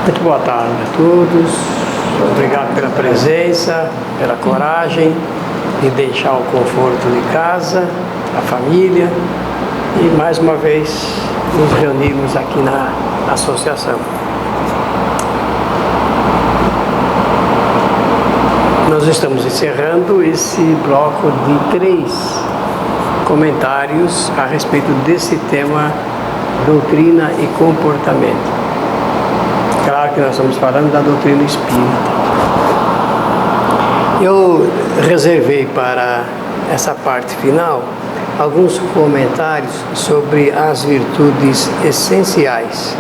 Muito boa tarde a todos. Obrigado pela presença, pela coragem de deixar o conforto de casa, a família e mais uma vez nos reunirmos aqui na associação. Nós estamos encerrando esse bloco de 3 comentários a respeito desse tema doutrina e comportamento. Claro que nós estamos falando da doutrina espírita. Eu reservei para essa parte final alguns comentários sobre as virtudes essenciais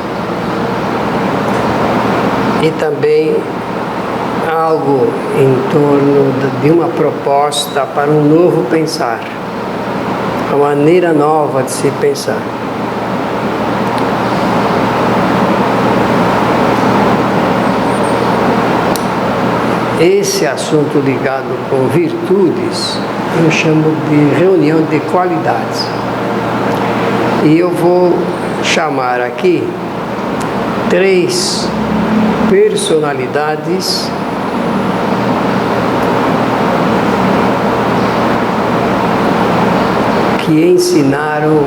e também algo em torno de uma proposta para um novo pensar, uma maneira nova de se pensar. Esse assunto ligado com virtudes, eu chamo de reunião de qualidades. E eu vou chamar aqui 3 personalidades que ensinaram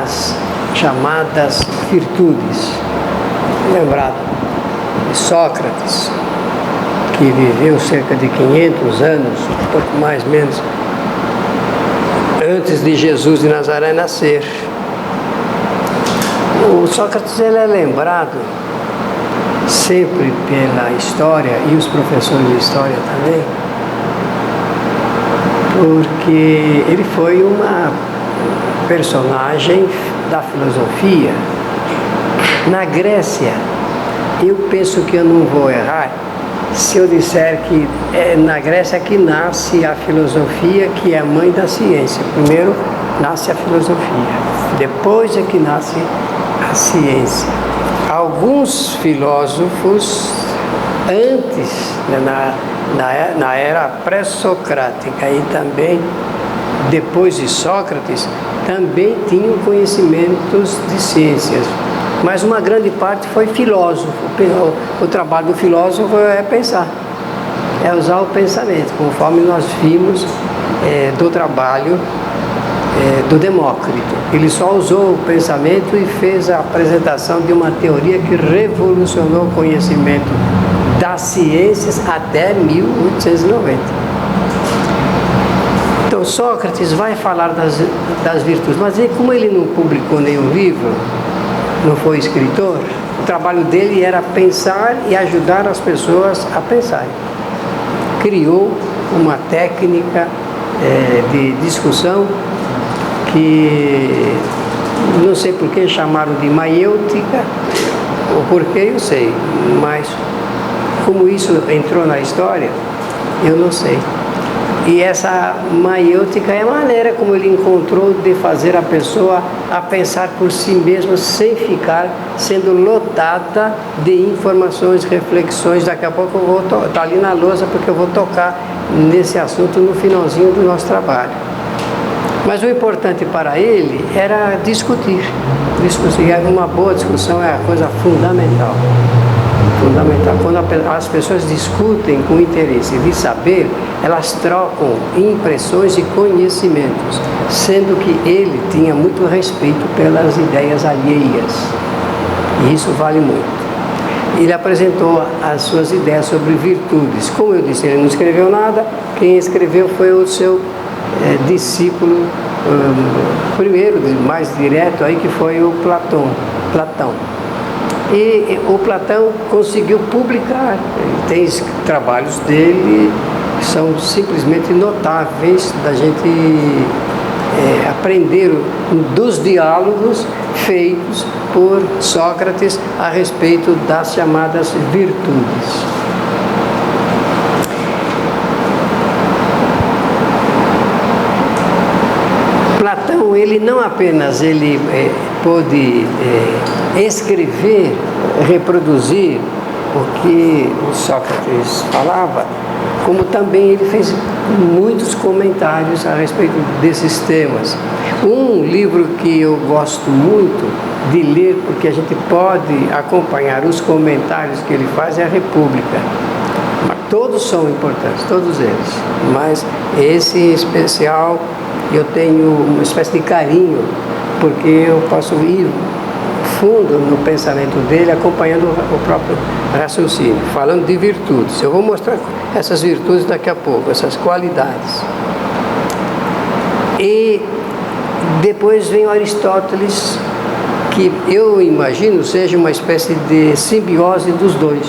as chamadas virtudes. Lembrado de Sócrates, que viveu cerca de 500 anos, um pouco mais ou menos, antes de Jesus de Nazaré nascer. O Sócrates ele é lembrado sempre pela história, e os professores de história também, porque ele foi uma personagem da filosofia. Na Grécia, eu penso que eu não vou errar se eu disser que é na Grécia que nasce a filosofia, que é a mãe da ciência. Primeiro nasce a filosofia, depois é que nasce a ciência. Alguns filósofos, antes, na era pré-socrática e também depois de Sócrates, também tinham conhecimentos de ciências. Mas uma grande parte foi filósofo. O trabalho do filósofo é pensar, é usar o pensamento, conforme nós vimos do trabalho do Demócrito. Ele só usou o pensamento e fez a apresentação de uma teoria que revolucionou o conhecimento das ciências até 1890. Então Sócrates vai falar das virtudes, mas como ele não publicou nenhum livro, não foi escritor, o trabalho dele era pensar e ajudar as pessoas a pensarem. Criou uma técnica de discussão que não sei por que chamaram de maiêutica, ou por que eu sei, mas como isso entrou na história, eu não sei. E essa maiêutica é a maneira como ele encontrou de fazer a pessoa a pensar por si mesma, sem ficar sendo lotada de informações, reflexões. Daqui a pouco eu vou estar ali na lousa, porque eu vou tocar nesse assunto no finalzinho do nosso trabalho. Mas o importante para ele era discutir. Uma boa discussão é a coisa fundamental. Quando as pessoas discutem com interesse de saber, elas trocam impressões e conhecimentos, sendo que ele tinha muito respeito pelas ideias alheias. E isso vale muito. Ele apresentou as suas ideias sobre virtudes. Como eu disse, ele não escreveu nada, quem escreveu foi o seu discípulo, primeiro, mais direto, aí, que foi o Platão. E o Platão conseguiu publicar, tem trabalhos dele que são simplesmente notáveis da gente aprender dos diálogos feitos por Sócrates a respeito das chamadas virtudes. Platão, ele não apenas pôde escrever, reproduzir o que Sócrates falava, como também ele fez muitos comentários a respeito desses temas. Um livro que eu gosto muito de ler, porque a gente pode acompanhar os comentários que ele faz, é a República. Todos são importantes, todos eles, mas esse em especial eu tenho uma espécie de carinho, porque eu posso ir fundo no pensamento dele, acompanhando o próprio raciocínio, falando de virtudes. Eu vou mostrar essas virtudes daqui a pouco, essas qualidades. E depois vem Aristóteles, que eu imagino seja uma espécie de simbiose dos dois.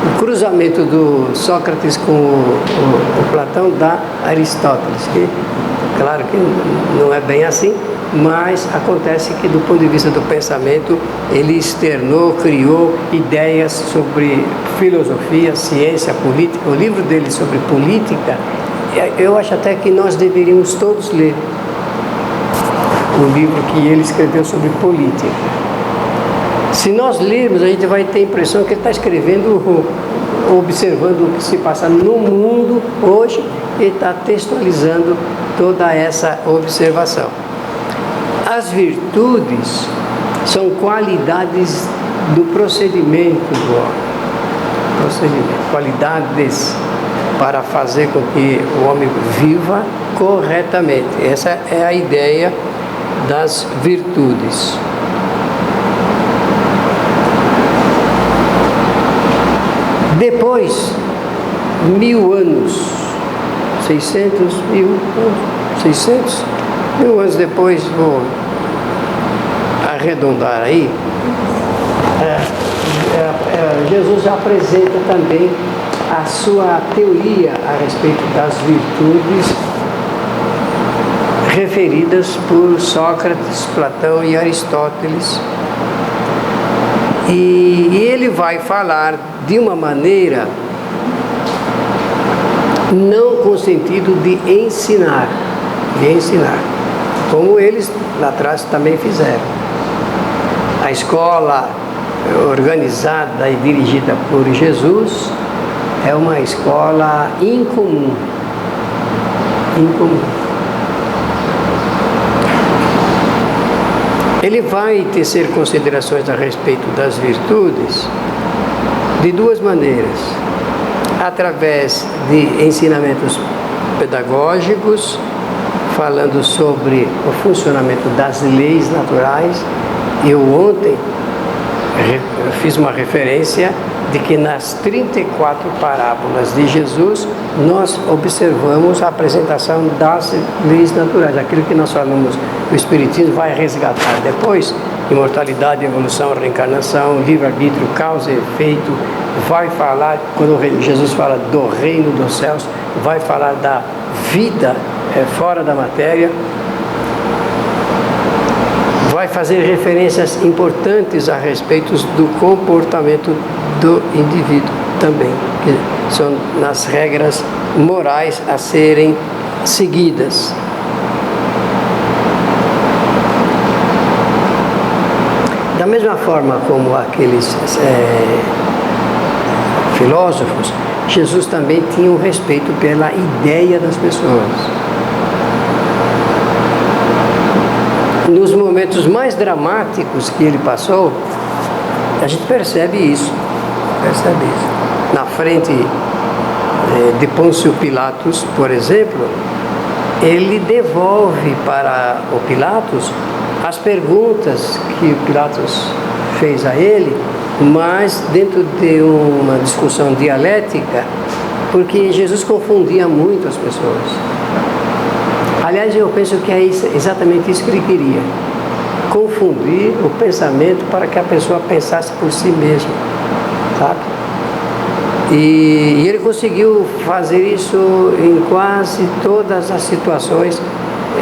O cruzamento do Sócrates com o Platão dá Aristóteles, que claro que não é bem assim, mas acontece que do ponto de vista do pensamento ele externou, criou ideias sobre filosofia, ciência, política. O livro dele sobre política, eu acho até que nós deveríamos todos ler o livro que ele escreveu sobre política. Se nós lermos, a gente vai ter a impressão que ele está escrevendo, observando o que se passa no mundo hoje e está textualizando toda essa observação. As virtudes são qualidades do procedimento do homem. Qualidades para fazer com que o homem viva corretamente. Essa é a ideia das virtudes. Depois, 1000 anos, 600 mil anos depois, vou arredondar aí, Jesus já apresenta também a sua teoria a respeito das virtudes referidas por Sócrates, Platão e Aristóteles. E ele vai falar de uma maneira não com o sentido de ensinar, como eles lá atrás também fizeram. A escola organizada e dirigida por Jesus é uma escola incomum. Ele vai tecer considerações a respeito das virtudes de duas maneiras: através de ensinamentos pedagógicos, falando sobre o funcionamento das leis naturais. Eu ontem fiz uma referência de que nas 34 parábolas de Jesus nós observamos a apresentação das leis naturais, aquilo que nós falamos, o Espiritismo vai resgatar depois: imortalidade, evolução, reencarnação, livre-arbítrio, causa e efeito. Vai falar, quando Jesus fala do reino dos céus, vai falar da vida fora da matéria, vai fazer referências importantes a respeito do comportamento do indivíduo também, que são nas regras morais a serem seguidas. Da mesma forma como aqueles filósofos, Jesus também tinha um respeito pela ideia das pessoas. Nos momentos mais dramáticos que ele passou, a gente percebe isso. Na frente de Pôncio Pilatos, por exemplo, ele devolve para o Pilatos as perguntas que o Pilatos fez a ele, mas dentro de uma discussão dialética, porque Jesus confundia muito as pessoas. Aliás, eu penso que é exatamente isso que ele queria: confundir o pensamento para que a pessoa pensasse por si mesma, sabe? E ele conseguiu fazer isso em quase todas as situações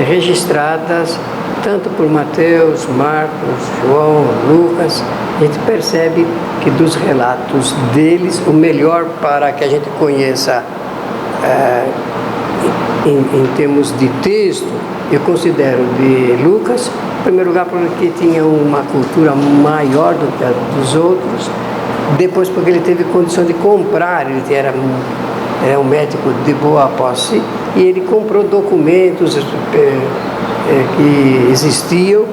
registradas, tanto por Mateus, Marcos, João, Lucas. A gente percebe que dos relatos deles, o melhor para que a gente conheça em termos de texto, eu considero de Lucas, em primeiro lugar porque tinha uma cultura maior do que a dos outros, depois porque ele teve condição de comprar, ele era um médico de boa posse, e ele comprou documentos que existiam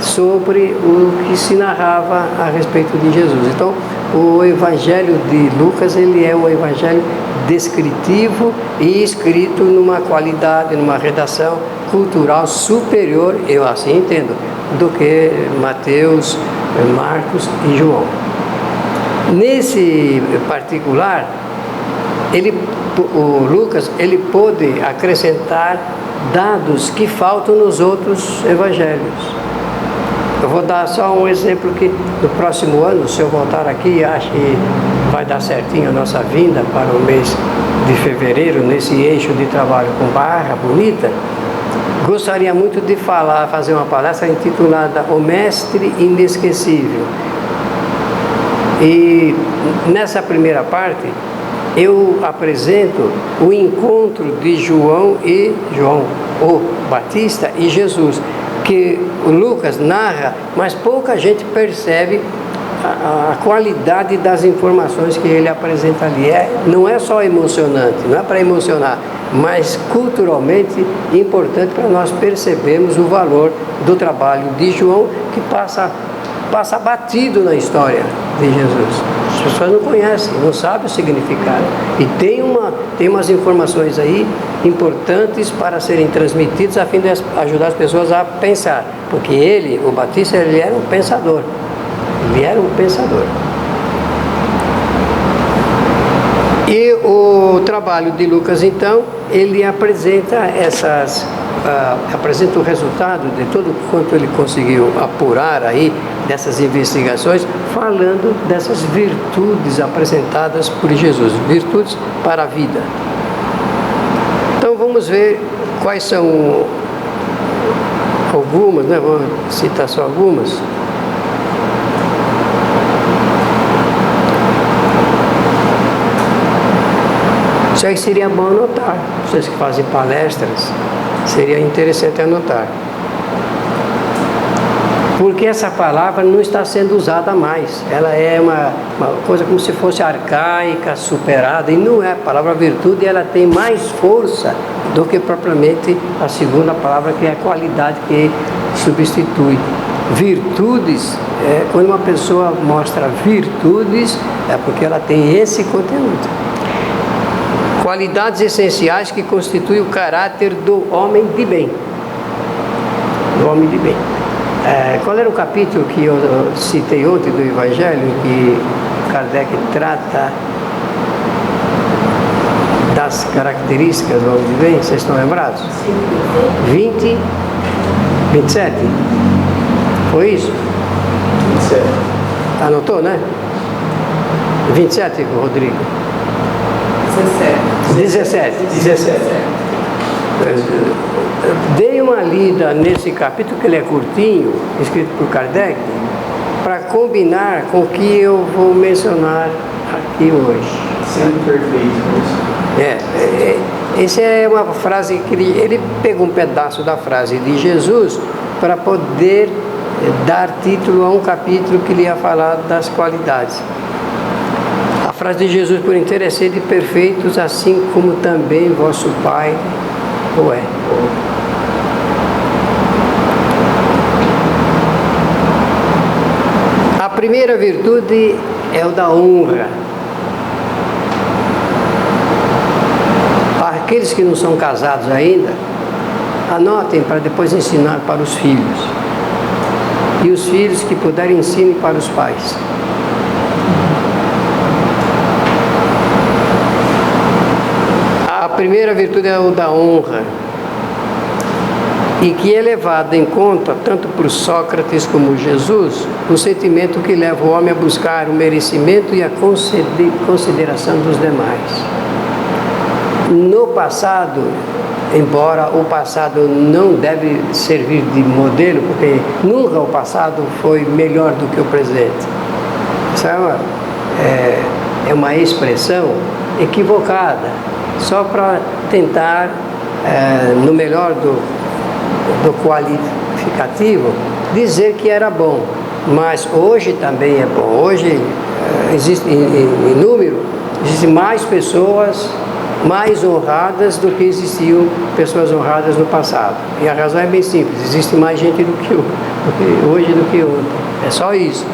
sobre o que se narrava a respeito de Jesus. Então, o Evangelho de Lucas, ele é um evangelho descritivo e escrito numa qualidade, numa redação cultural superior, eu assim entendo, do que Mateus, Marcos e João. Nesse particular, o Lucas, ele pôde acrescentar dados que faltam nos outros evangelhos. Eu vou dar só um exemplo que no próximo ano, se eu voltar aqui, acho que vai dar certinho a nossa vinda para o mês de fevereiro, nesse eixo de trabalho com Barra Bonita. Gostaria muito de fazer uma palestra intitulada O Mestre Inesquecível. E nessa primeira parte, eu apresento o encontro de João o Batista e Jesus, que o Lucas narra, mas pouca gente percebe a qualidade das informações que ele apresenta ali. Não é só emocionante, não é para emocionar, mas culturalmente importante para nós percebermos o valor do trabalho de João, que passa batido na história de Jesus. As pessoas não conhecem, não sabem o significado. E tem umas informações aí importantes para serem transmitidas a fim de ajudar as pessoas a pensar. Porque ele, o Batista, ele era um pensador. Ele era um pensador. E o trabalho de Lucas, então, ele apresenta apresenta o resultado de tudo quanto ele conseguiu apurar aí dessas investigações, falando dessas virtudes apresentadas por Jesus, virtudes para a vida. Então vamos ver quais são algumas, né? Vou citar só algumas. Isso aí seria bom anotar. Vocês que fazem palestras, seria interessante anotar. Porque essa palavra não está sendo usada mais. Ela é uma coisa como se fosse arcaica, superada, e não é. A palavra virtude, ela tem mais força do que propriamente a segunda palavra, que é a qualidade, que substitui. Virtudes, quando uma pessoa mostra virtudes, é porque ela tem esse conteúdo. Qualidades essenciais que constituem o caráter do homem de bem. Do homem de bem. Qual era o capítulo que eu citei ontem do Evangelho, que Kardec trata das características do homem de bem? Vocês estão lembrados? 27? Foi isso? 27. Anotou, né? 27, Rodrigo? 17. Dei uma lida nesse capítulo, que ele é curtinho, escrito por Kardec, para combinar com o que eu vou mencionar aqui hoje. Sendo perfeito. Essa é uma frase que ele pegou um pedaço da frase de Jesus para poder dar título a um capítulo que ele ia falar das qualidades. A frase de Jesus por inteiro é: sede perfeitos, assim como também vosso Pai o é. A primeira virtude é o da honra. Para aqueles que não são casados ainda, anotem para depois ensinar para os filhos. E os filhos que puderem, ensinem para os pais. A primeira virtude é o da honra, e que é levado em conta tanto por Sócrates como Jesus, o sentimento que leva o homem a buscar o merecimento e a consideração dos demais. No passado, embora o passado não deve servir de modelo, porque nunca o passado foi melhor do que o presente. Isso é uma expressão equivocada, só para tentar, no melhor do qualificativo, dizer que era bom. Mas hoje também é bom. Hoje existe em número, existem mais pessoas mais honradas do que existiam pessoas honradas no passado. E a razão é bem simples, existe mais gente hoje do que ontem. É só isso.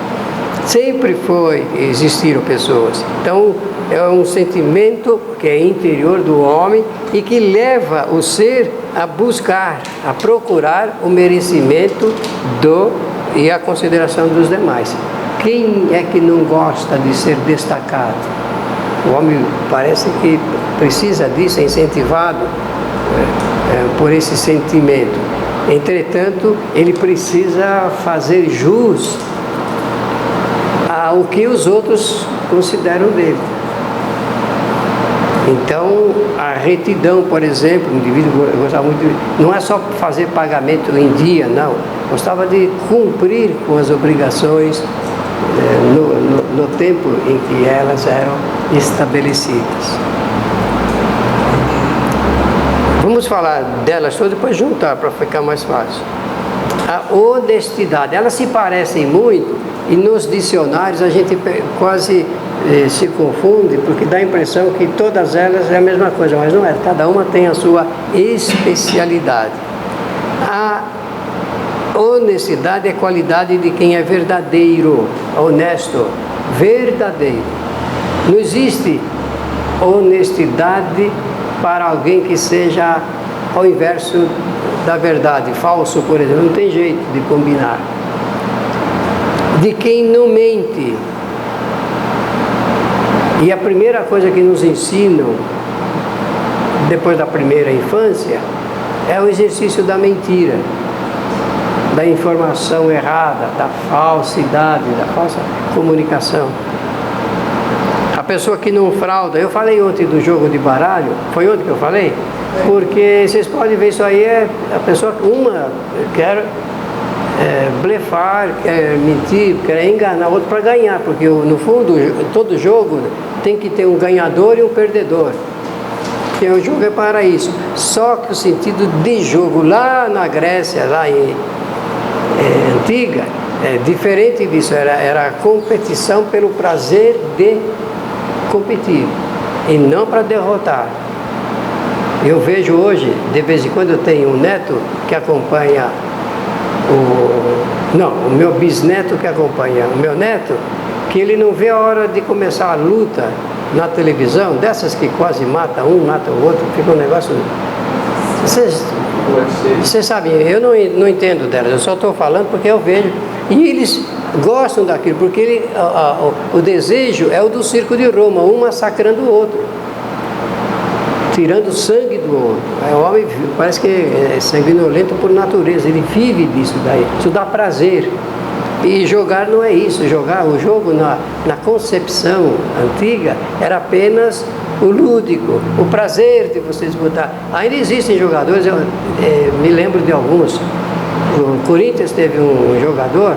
Sempre existiram pessoas. Então, é um sentimento que é interior do homem e que leva o ser a buscar, a procurar o merecimento e a consideração dos demais. Quem é que não gosta de ser destacado? O homem parece que precisa disso, é incentivado por esse sentimento. Entretanto, ele precisa fazer jus ao que os outros consideram dele. Então, a retidão, por exemplo, o indivíduo gostava muito não é só fazer pagamento em dia, não. Gostava de cumprir com as obrigações no tempo em que elas eram estabelecidas. Vamos falar delas todas, depois juntar para ficar mais fácil. A honestidade, elas se parecem muito e nos dicionários a gente quase se confunde, porque dá a impressão que todas elas é a mesma coisa, mas não é, cada uma tem a sua especialidade. A honestidade é qualidade de quem é verdadeiro, honesto, verdadeiro. Não existe honestidade para alguém que seja ao inverso da verdade, falso, por exemplo, não tem jeito de combinar. De quem não mente. E a primeira coisa que nos ensinam, depois da primeira infância, é o exercício da mentira, da informação errada, da falsidade, da falsa comunicação. A pessoa que não frauda, eu falei ontem do jogo de baralho, foi ontem que eu falei? Porque vocês podem ver, isso aí a pessoa, uma quer blefar, quer mentir, quer enganar o outro para ganhar, porque no fundo todo jogo tem que ter um ganhador e um perdedor. Porque o jogo é para isso. Só que o sentido de jogo lá na Grécia, lá antiga, é diferente disso, era a competição pelo prazer de competir e não para derrotar. Eu vejo hoje, de vez em quando eu tenho um neto que acompanha o meu bisneto que acompanha o meu neto, que ele não vê a hora de começar a luta na televisão, dessas que quase mata um, mata o outro, fica um negócio... Vocês sabem, eu não entendo delas, eu só estou falando porque eu vejo. E eles gostam daquilo, porque o desejo é o do circo de Roma, um massacrando o outro, tirando o sangue do outro. O homem parece que é sanguinolento por natureza, ele vive disso daí, isso dá prazer. E jogar não é isso, o jogo na concepção antiga era apenas o lúdico, o prazer de você disputar. Ainda existem jogadores, eu me lembro de alguns. O Corinthians teve um jogador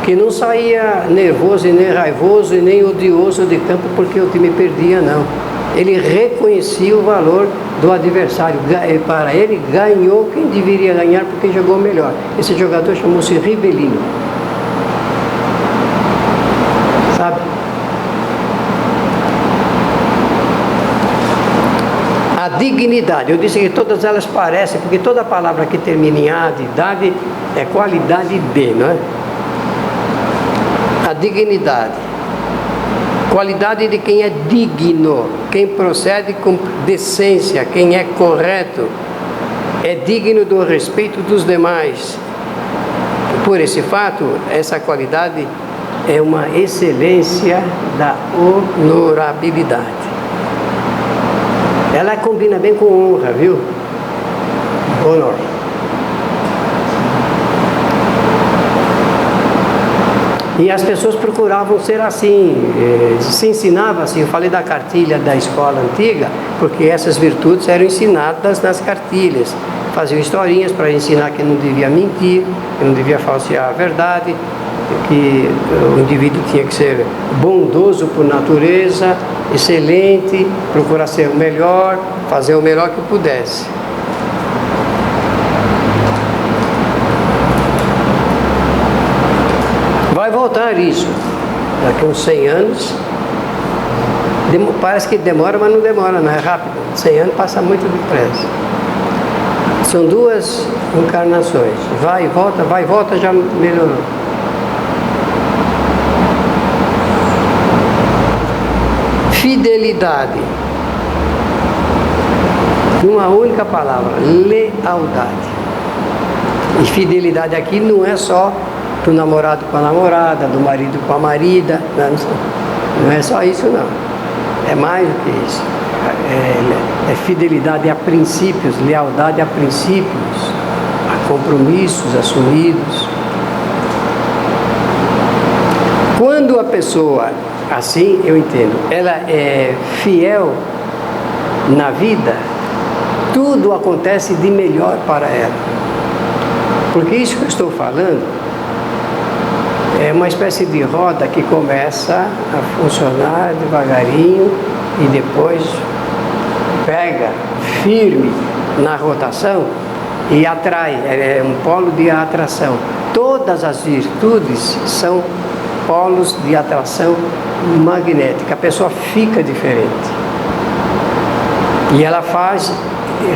que não saía nervoso e nem raivoso e nem odioso de campo porque o time perdia, não. Ele reconhecia o valor do adversário. Para ele, ganhou quem deveria ganhar porque jogou melhor. Esse jogador chamou-se Ribelino. Sabe? A dignidade, eu disse que todas elas parecem, porque toda palavra que termina em A de idade é qualidade de, não é? A dignidade, qualidade de quem é digno, quem procede com decência, quem é correto, é digno do respeito dos demais. Por esse fato, essa qualidade é uma excelência da honorabilidade. Ela combina bem com honra, viu? Honor. E as pessoas procuravam ser assim, se ensinava assim. Eu falei da cartilha da escola antiga, porque essas virtudes eram ensinadas nas cartilhas. Faziam historinhas para ensinar que não devia mentir, que não devia falsear a verdade, que o indivíduo tinha que ser bondoso por natureza, excelente, procurar ser o melhor, fazer o melhor que pudesse. Vai voltar isso daqui a uns 100 anos, Parece que demora, mas não demora, não é rápido. 100 anos passa muito depressa. São 2 encarnações. Vai e volta, já melhorou. Fidelidade. Uma única palavra, lealdade. E fidelidade aqui não é só do namorado com a namorada, do marido com a marida, não é só isso não. É mais do que isso. É fidelidade a princípios, lealdade a princípios, a compromissos assumidos. Quando a pessoa, assim eu entendo, ela é fiel na vida, tudo acontece de melhor para ela. Porque isso que eu estou falando é uma espécie de roda que começa a funcionar devagarinho e depois pega firme na rotação e atrai, é um polo de atração. Todas as virtudes são polos de atração magnética. A pessoa fica diferente. E ela faz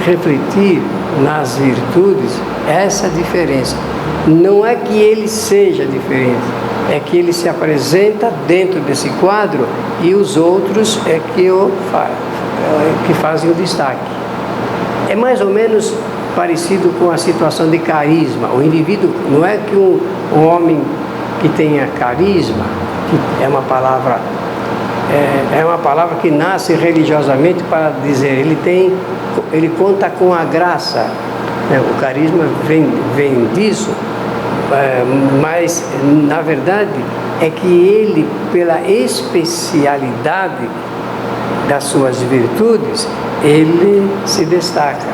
refletir nas virtudes essa diferença. Não é que ele seja diferente, é que ele se apresenta dentro desse quadro e os outros é que fazem o destaque. É mais ou menos parecido com a situação de carisma. O indivíduo, não é que um homem que tenha carisma, que é uma palavra que nasce religiosamente para dizer, ele conta com a graça. O carisma vem disso, mas na verdade é que ele, pela especialidade das suas virtudes, ele se destaca.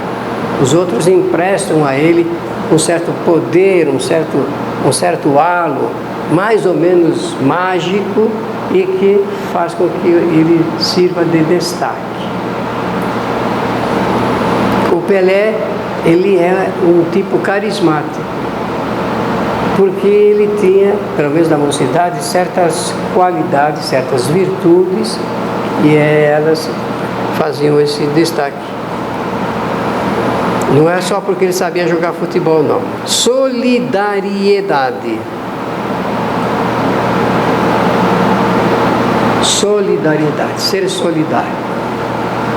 Os outros emprestam a ele um certo poder, um certo halo, mais ou menos mágico, e que faz com que ele sirva de destaque. O Pelé, ele é um tipo carismático, porque ele tinha, pelo menos na mocidade, certas qualidades, certas virtudes, e elas faziam esse destaque. Não é só porque ele sabia jogar futebol, não. Solidariedade. Solidariedade, ser solidário.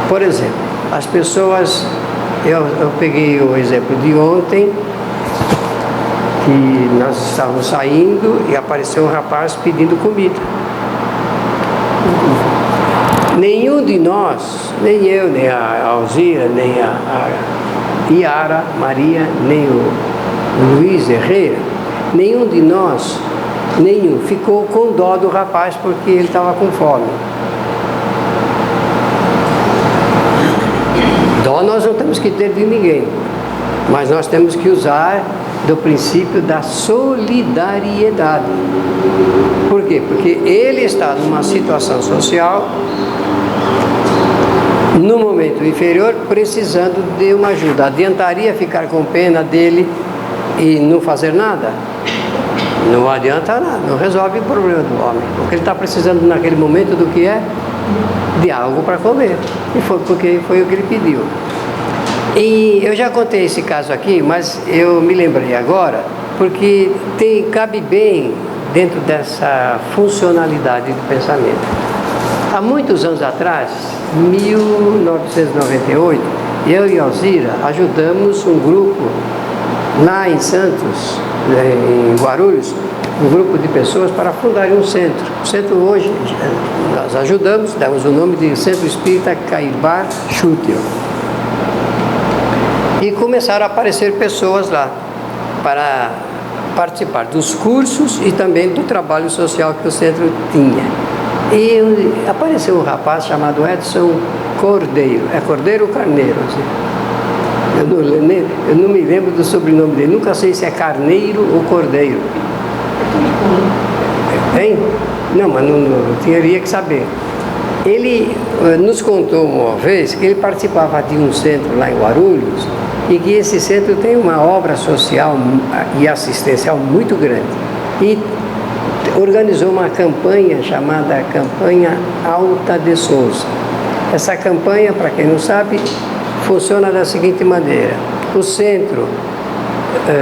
Por exemplo, as pessoas, eu peguei o exemplo de ontem, que nós estávamos saindo e apareceu um rapaz pedindo comida. Nenhum de nós, nem eu, nem a Alzira, nem a Yara, Maria, nem o Luiz Herrera, nenhum de nós ficou com dó do rapaz porque ele estava com fome. Dó nós não temos que ter de ninguém, mas nós temos que usar do princípio da solidariedade. Por quê? Porque ele está numa situação social, no momento inferior, precisando de uma ajuda. Adiantaria ficar com pena dele e não fazer nada? Não adianta nada, não resolve o problema do homem. O que ele está precisando naquele momento do que é? De algo para comer. E foi porque foi o que ele pediu. E eu já contei esse caso aqui, mas eu me lembrei agora, porque cabe bem dentro dessa funcionalidade do pensamento. Há muitos anos atrás, 1998, eu e Alzira ajudamos um grupo lá em Santos, em Guarulhos, um grupo de pessoas para fundar um centro. O centro hoje, nós ajudamos, demos o nome de Centro Espírita Caibar Chútil. E começaram a aparecer pessoas lá para participar dos cursos e também do trabalho social que o centro tinha. E apareceu um rapaz chamado Edson Cordeiro. É Cordeiro ou Carneiro? Assim. Eu não me lembro do sobrenome dele, nunca sei se é Carneiro ou Cordeiro. Hein? Não, mas não teria que saber. Ele nos contou uma vez que ele participava de um centro lá em Guarulhos e que esse centro tem uma obra social e assistencial muito grande. E organizou uma campanha chamada Campanha Alta de Souza. Essa campanha, para quem não sabe, funciona da seguinte maneira: o centro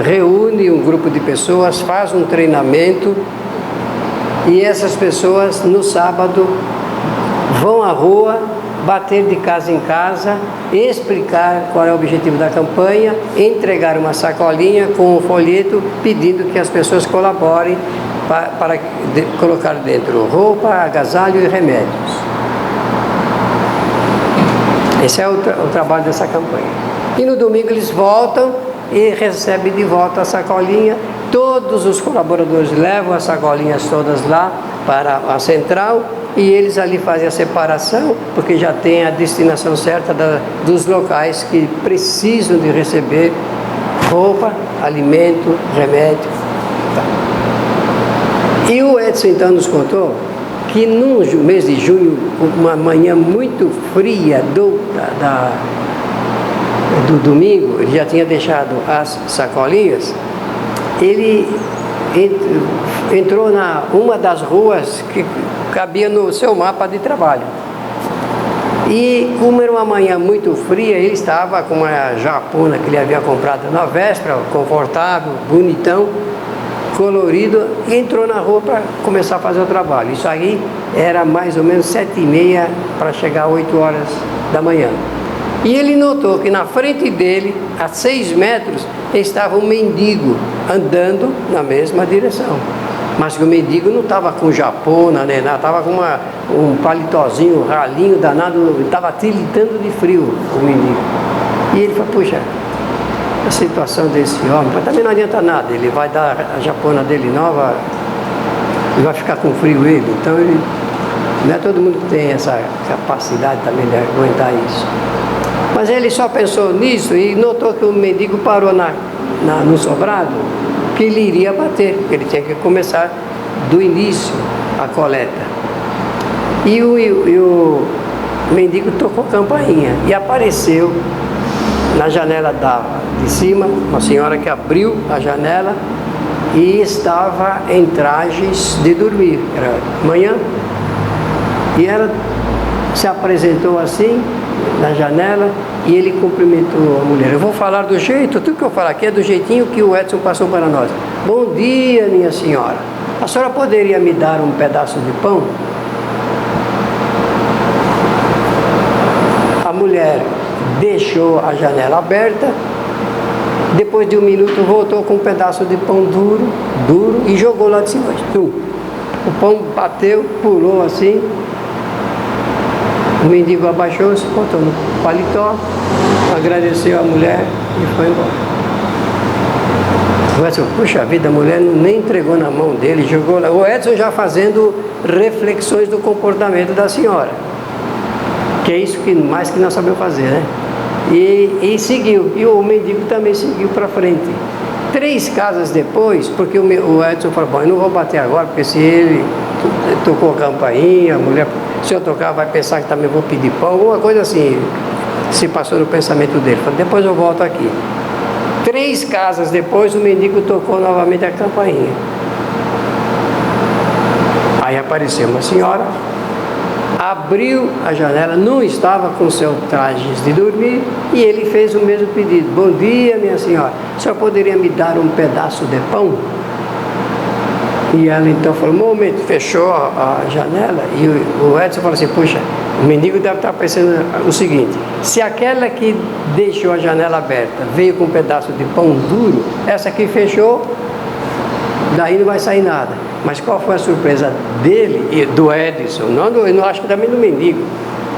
reúne um grupo de pessoas, faz um treinamento e essas pessoas no sábado vão à rua, bater de casa em casa, explicar qual é o objetivo da campanha, entregar uma sacolinha com um folheto pedindo que as pessoas colaborem para colocar dentro roupa, agasalho e remédios. Esse é o trabalho dessa campanha. E no domingo eles voltam e recebem de volta a sacolinha. Todos os colaboradores levam as sacolinhas todas lá para a central e eles ali fazem a separação, porque já tem a destinação certa dos locais que precisam de receber roupa, alimento, remédio. Tá. E o Edson então nos contou que no mês de junho, uma manhã muito fria do domingo, ele já tinha deixado as sacolinhas, ele entrou na uma das ruas que cabia no seu mapa de trabalho. E como era uma manhã muito fria, ele estava com uma japona que ele havia comprado na véspera, confortável, bonitão, colorido, e entrou na rua para começar a fazer o trabalho. Isso aí era mais ou menos 7h30 para chegar às 8 horas da manhã. E ele notou que na frente dele, a 6 metros, estava um mendigo andando na mesma direção. Mas que o mendigo não estava com japona, nem nada, estava com um palitozinho, ralinho danado, estava tiritando de frio o mendigo. E ele falou, puxa, a situação desse homem, mas também não adianta nada, ele vai dar a japona dele nova e vai ficar com frio ele, então ele, não é todo mundo que tem essa capacidade também de aguentar isso. Mas ele só pensou nisso e notou que o mendigo parou no sobrado, que ele iria bater, porque ele tinha que começar do início a coleta. E o mendigo tocou campainha e apareceu na janela de cima, uma senhora que abriu a janela e estava em trajes de dormir, era manhã, e ela se apresentou assim na janela e ele cumprimentou a mulher. Eu vou falar do jeito, tudo que eu falar aqui é do jeitinho que o Edson passou para nós. Bom dia, minha senhora, a senhora poderia me dar um pedaço de pão? A mulher deixou a janela aberta, depois de 1 minuto voltou com um pedaço de pão duro e jogou lá de cima. O pão bateu, pulou assim, o mendigo abaixou-se, botou no paletó, agradeceu a mulher e foi embora. O Edson, puxa vida, a mulher nem entregou na mão dele, jogou lá. O Edson já fazendo reflexões do comportamento da senhora, que é isso que mais que nós sabemos fazer, né? E seguiu, e o mendigo também seguiu para frente. 3 casas depois, porque o Edson falou, bom, eu não vou bater agora, porque se ele tocou a campainha, a mulher, se eu tocar vai pensar que também vou pedir pão, alguma coisa assim, se passou no pensamento dele. Falei, depois eu volto aqui. 3 casas depois, o mendigo tocou novamente a campainha. Aí apareceu uma senhora, abriu a janela, não estava com seus trajes de dormir, e ele fez o mesmo pedido. Bom dia, minha senhora, a senhora poderia me dar um pedaço de pão? E ela então falou, um momento, fechou a janela, e o Edson falou assim, puxa, o mendigo deve estar pensando o seguinte, se aquela que deixou a janela aberta veio com um pedaço de pão duro, essa que fechou, daí não vai sair nada. Mas qual foi a surpresa dele e do Edson? Eu não acho que também do mendigo,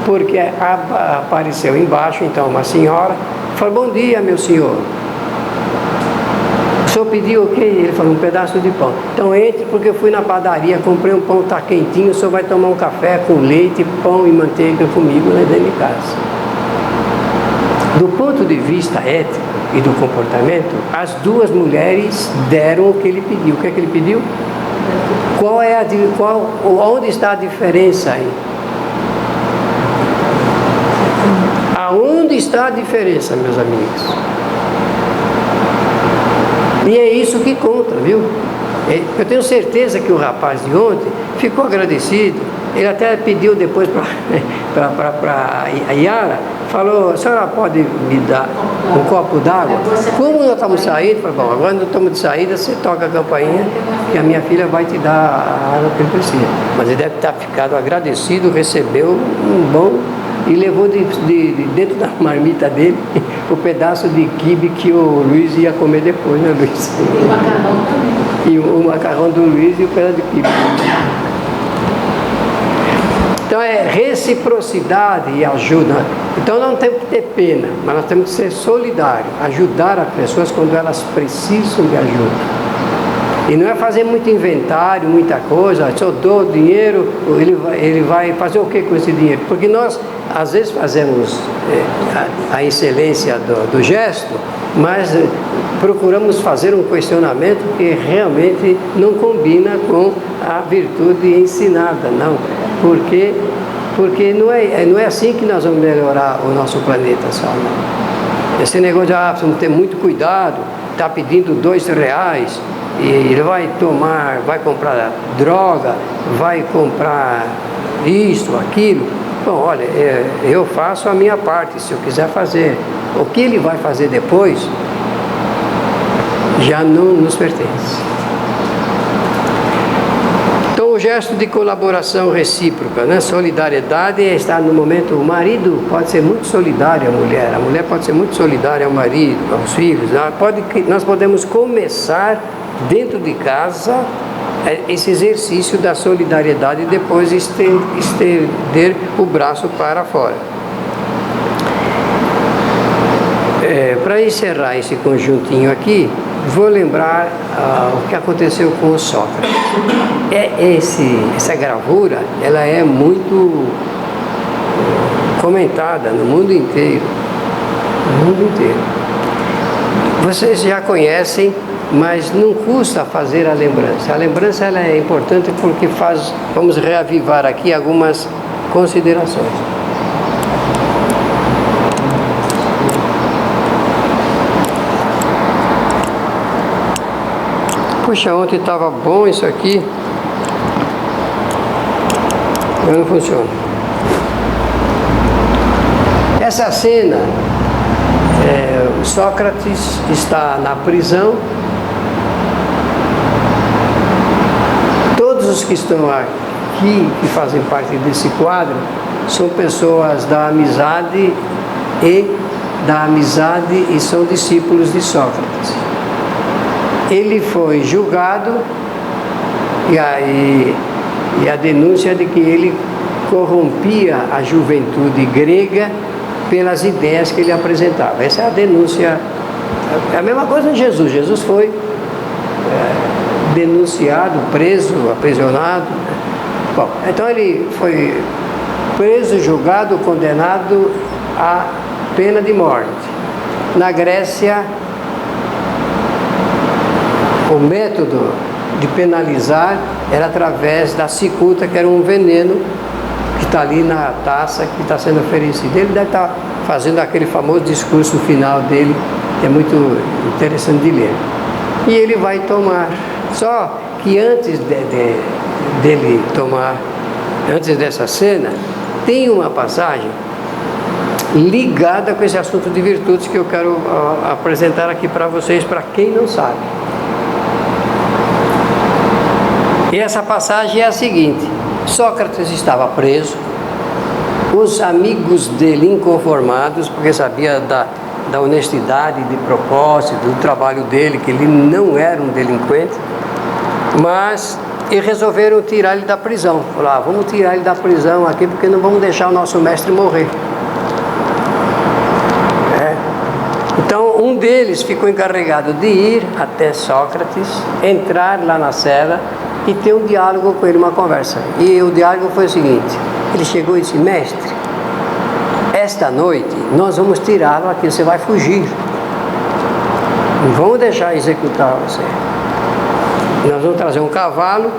porque apareceu embaixo então uma senhora, falou, bom dia, meu senhor. O senhor pediu o quê? Ele falou, um pedaço de pão. Então entre, porque eu fui na padaria, comprei um pão, está quentinho, o senhor vai tomar um café com leite, pão e manteiga comigo lá dentro de casa. Do ponto de vista ético e do comportamento, as 2 mulheres deram o que ele pediu. O que é que ele pediu? Onde está a diferença aí? Aonde está a diferença, meus amigos? E é isso que conta, viu? Eu tenho certeza que o rapaz de ontem ficou agradecido. Ele até pediu depois para a Yara, falou, a senhora pode me dar um copo d'água? Como nós estamos saindo, falei, bom, agora nós estamos de saída, você toca a campainha e a minha filha vai te dar a água que ele precisa. Mas ele deve estar ficado agradecido, recebeu um bom e levou de dentro da marmita dele o pedaço de quibe que o Luiz ia comer depois, né, Luiz? E o macarrão também. E o macarrão do Luiz e o pedaço de quibe. Então é reciprocidade e ajuda. Então não temos que ter pena, mas nós temos que ser solidários, ajudar as pessoas quando elas precisam de ajuda. E não é fazer muito inventário, muita coisa, se eu dou dinheiro, ele vai fazer o que com esse dinheiro? Porque nós, às vezes, fazemos a excelência do gesto, mas procuramos fazer um questionamento que realmente não combina com a virtude ensinada, não. Porque não é assim que nós vamos melhorar o nosso planeta só, não. Esse negócio de precisamos ter muito cuidado, está pedindo R$2, e ele vai comprar droga, vai comprar isso, aquilo. Bom, olha, eu faço a minha parte, se eu quiser fazer. O que ele vai fazer depois já não nos pertence. Então o gesto de colaboração recíproca, né? Solidariedade é estar no momento, o marido pode ser muito solidário à mulher pode ser muito solidária ao marido, aos filhos, né? Nós podemos começar dentro de casa esse exercício da solidariedade e depois estender o braço para fora. Para encerrar esse conjuntinho aqui, vou lembrar o que aconteceu com o Sócrates. Essa gravura, ela é muito comentada no mundo inteiro. No mundo inteiro. Vocês já conhecem, mas não custa fazer a lembrança. A lembrança ela é importante porque vamos reavivar aqui algumas considerações. Puxa, ontem estava bom isso aqui, mas não funciona. Essa cena, Sócrates está na prisão. Todos os que estão aqui, que fazem parte desse quadro, são pessoas da amizade e são discípulos de Sócrates. Ele foi julgado e a denúncia de que ele corrompia a juventude grega pelas ideias que ele apresentava. Essa é a denúncia. É a mesma coisa de Jesus. Jesus foi denunciado, preso, aprisionado. Bom, então ele foi preso, julgado, condenado à pena de morte. Na Grécia, o método de penalizar era através da cicuta, que era um veneno que está ali na taça que está sendo oferecido. Ele deve estar fazendo aquele famoso discurso final dele, que é muito interessante de ler. E ele vai tomar. Só que antes dele tomar, antes dessa cena, tem uma passagem ligada com esse assunto de virtudes que eu quero apresentar aqui para vocês, para quem não sabe. E essa passagem é a seguinte: Sócrates estava preso, os amigos dele inconformados, porque sabia da honestidade de propósito, do trabalho dele, que ele não era um delinquente, mas resolveram tirar ele da prisão. Falaram, vamos tirar ele da prisão aqui, porque não vamos deixar o nosso mestre morrer. Então um deles ficou encarregado de ir até Sócrates, entrar lá na cela e ter um diálogo com ele, uma conversa. E o diálogo foi o seguinte: ele chegou e disse, mestre, esta noite nós vamos tirá-lo aqui, você vai fugir, não vamos deixar executar você. Nós vamos trazer um cavalo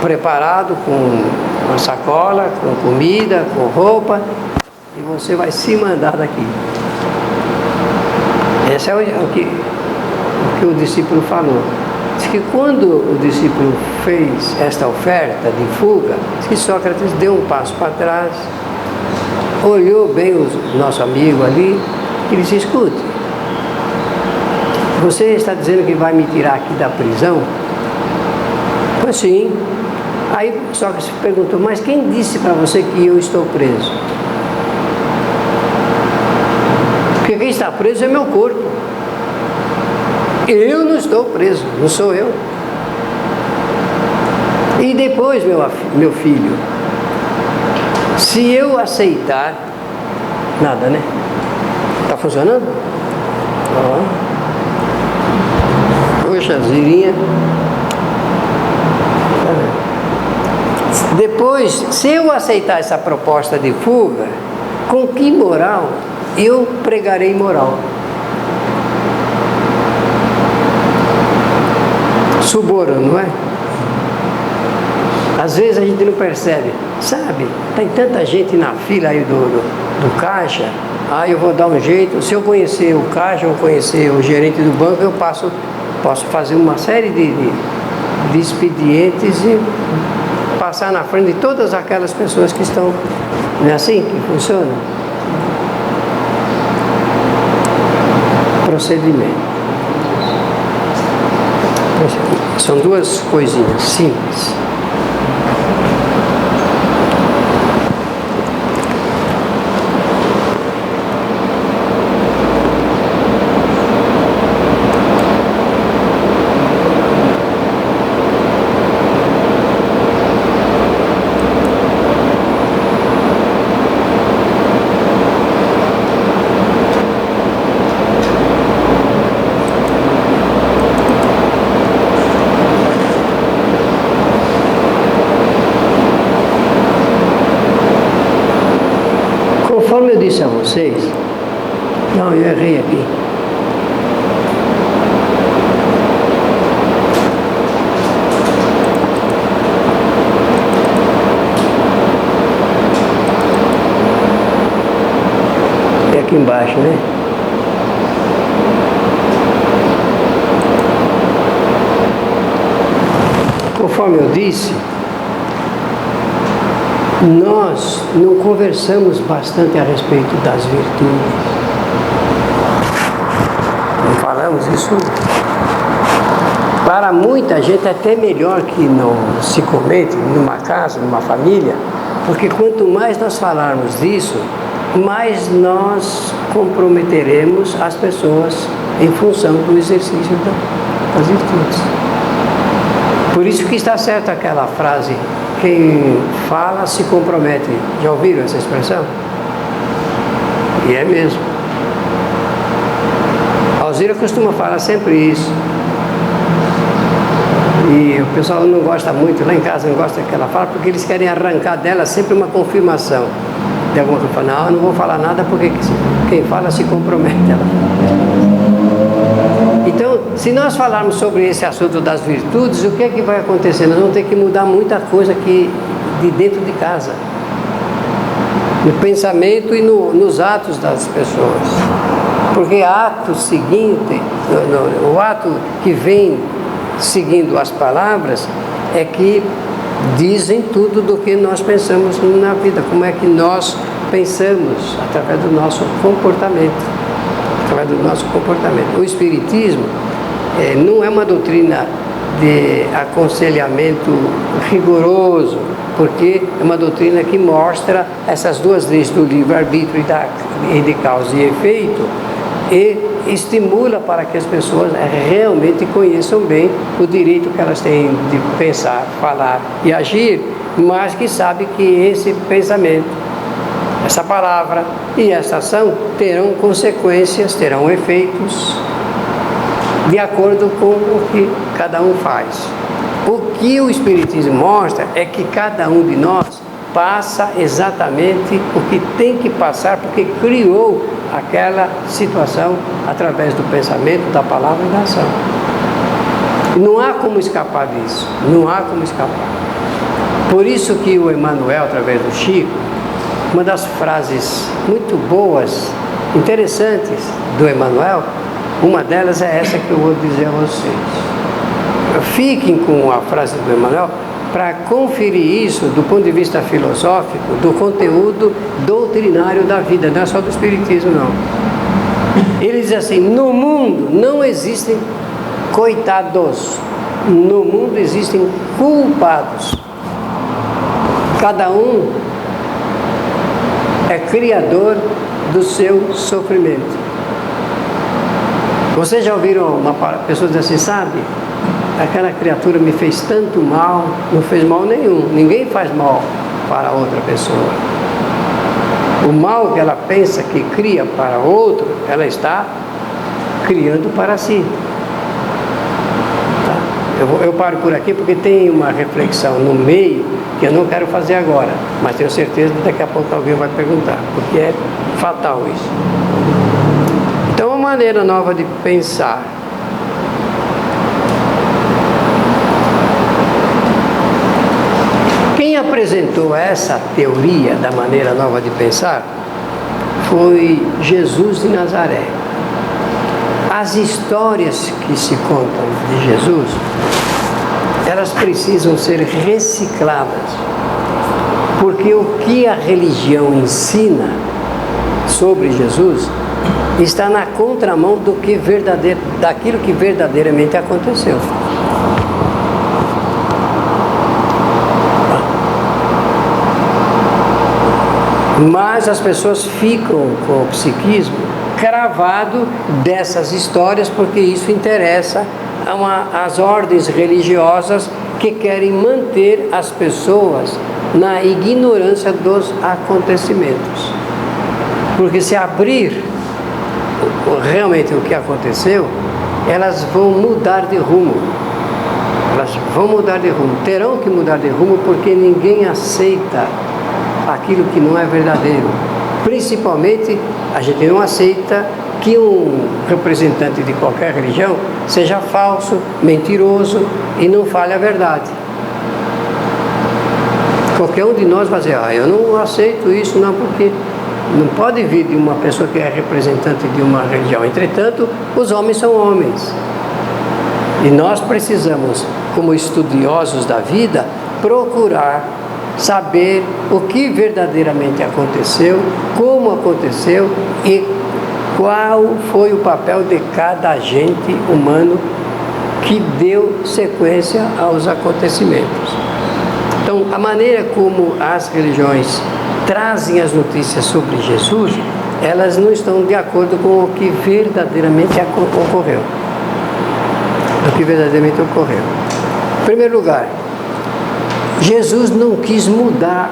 preparado com uma sacola, com comida, com roupa, e você vai se mandar daqui. Esse é o que o discípulo falou. Diz que quando o discípulo fez esta oferta de fuga, diz que Sócrates deu um passo para trás, olhou bem o nosso amigo ali e disse: escute, você está dizendo que vai me tirar aqui da prisão? Pois sim. Aí Sócrates perguntou: mas quem disse para você que eu estou preso? Porque quem está preso é meu corpo. Eu não estou preso, não sou eu. E depois, meu filho, se eu aceitar, nada, né? Está funcionando? Poxa, Zirinha. Depois, se eu aceitar essa proposta de fuga, com que moral eu pregarei moral? Suborno, não é? Às vezes a gente não percebe, sabe? Tem tanta gente na fila aí do caixa, eu vou dar um jeito. Se eu conhecer o caixa, ou conhecer o gerente do banco, eu posso fazer uma série de expedientes e passar na frente de todas aquelas pessoas que estão. Não é assim que funciona? Procedimento. São duas coisinhas simples. Conforme eu disse a vocês, não, eu errei aqui. É aqui embaixo, né? Conforme eu disse, nós não conversamos bastante a respeito das virtudes. Não falamos isso? Para muita gente é até melhor que não se comente numa casa, numa família, porque quanto mais nós falarmos disso, mais nós comprometeremos as pessoas em função do exercício das virtudes. Por isso que está certa aquela frase: quem fala se compromete. Já ouviram essa expressão? E é mesmo. A Alzira costuma falar sempre isso. E o pessoal não gosta muito, lá em casa não gosta que ela fala, porque eles querem arrancar dela sempre uma confirmação. De alguma coisa, não, eu não vou falar nada porque quem fala se compromete. Então, se nós falarmos sobre esse assunto das virtudes, o que é que vai acontecer? Nós vamos ter que mudar muita coisa aqui de dentro de casa, no pensamento e nos atos das pessoas, porque ato seguinte, o ato que vem seguindo as palavras é que dizem tudo do que nós pensamos na vida, como é que nós pensamos através do nosso comportamento. Do nosso comportamento. O Espiritismo não é uma doutrina de aconselhamento rigoroso, porque é uma doutrina que mostra essas duas leis do livre-arbítrio e de causa e efeito, e estimula para que as pessoas realmente conheçam bem o direito que elas têm de pensar, falar e agir, mas que sabe que esse pensamento, essa palavra e essa ação terão consequências, terão efeitos de acordo com o que cada um faz. O que o Espiritismo mostra é que cada um de nós passa exatamente o que tem que passar, porque criou aquela situação através do pensamento, da palavra e da ação. Não há como escapar disso, não há como escapar. Por isso que o Emmanuel, através do Chico, uma das frases muito boas, interessantes do Emmanuel, uma delas é essa que eu vou dizer a vocês. Fiquem com a frase do Emmanuel para conferir isso do ponto de vista filosófico, do conteúdo doutrinário da vida, não é só do Espiritismo, não. Ele diz assim: no mundo não existem coitados, no mundo existem culpados. Cada um é criador do seu sofrimento. Vocês já ouviram uma pessoa dizer assim, sabe? Aquela criatura me fez tanto mal, não fez mal nenhum. Ninguém faz mal para outra pessoa. O mal que ela pensa que cria para outro, ela está criando para si. Tá? Eu paro por aqui porque tem uma reflexão no meio que eu não quero fazer agora, mas tenho certeza que daqui a pouco alguém vai perguntar, porque é fatal isso. Então, uma maneira nova de pensar. Quem apresentou essa teoria da maneira nova de pensar foi Jesus de Nazaré. As histórias que se contam de Jesus, elas precisam ser recicladas, porque o que a religião ensina sobre Jesus está na contramão daquilo que verdadeiramente aconteceu. Mas as pessoas ficam com o psiquismo cravado dessas histórias, porque isso interessa às ordens religiosas que querem manter as pessoas na ignorância dos acontecimentos. Porque se abrir realmente o que aconteceu, elas vão mudar de rumo. Elas vão mudar de rumo, terão que mudar de rumo, porque ninguém aceita aquilo que não é verdadeiro. Principalmente, a gente não aceita que um representante de qualquer religião seja falso, mentiroso e não fale a verdade. Qualquer um de nós vai dizer, eu não aceito isso, não, porque não pode vir de uma pessoa que é representante de uma religião. Entretanto, os homens são homens. E nós precisamos, como estudiosos da vida, procurar saber o que verdadeiramente aconteceu, como aconteceu e qual foi o papel de cada agente humano que deu sequência aos acontecimentos. Então, a maneira como as religiões trazem as notícias sobre Jesus, elas não estão de acordo com o que verdadeiramente ocorreu. O que verdadeiramente ocorreu. Em primeiro lugar, Jesus não quis mudar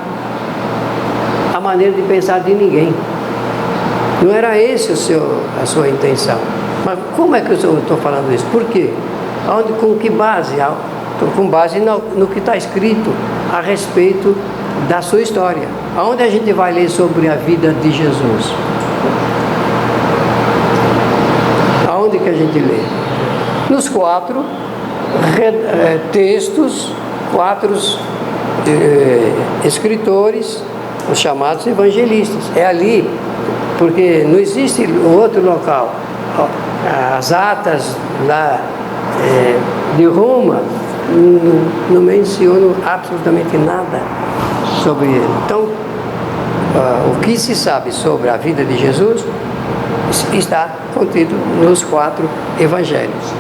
a maneira de pensar de ninguém. Não era esse a sua intenção. Mas como é que eu estou falando isso? Por quê? Com que base? Com base no que está escrito a respeito da sua história. Aonde a gente vai ler sobre a vida de Jesus? Aonde que a gente lê? Nos 4 textos, 4 escritores, os chamados evangelistas. É ali, porque não existe outro local. As atas lá de Roma não mencionam absolutamente nada sobre ele. Então, o que se sabe sobre a vida de Jesus está contido nos 4 evangelhos.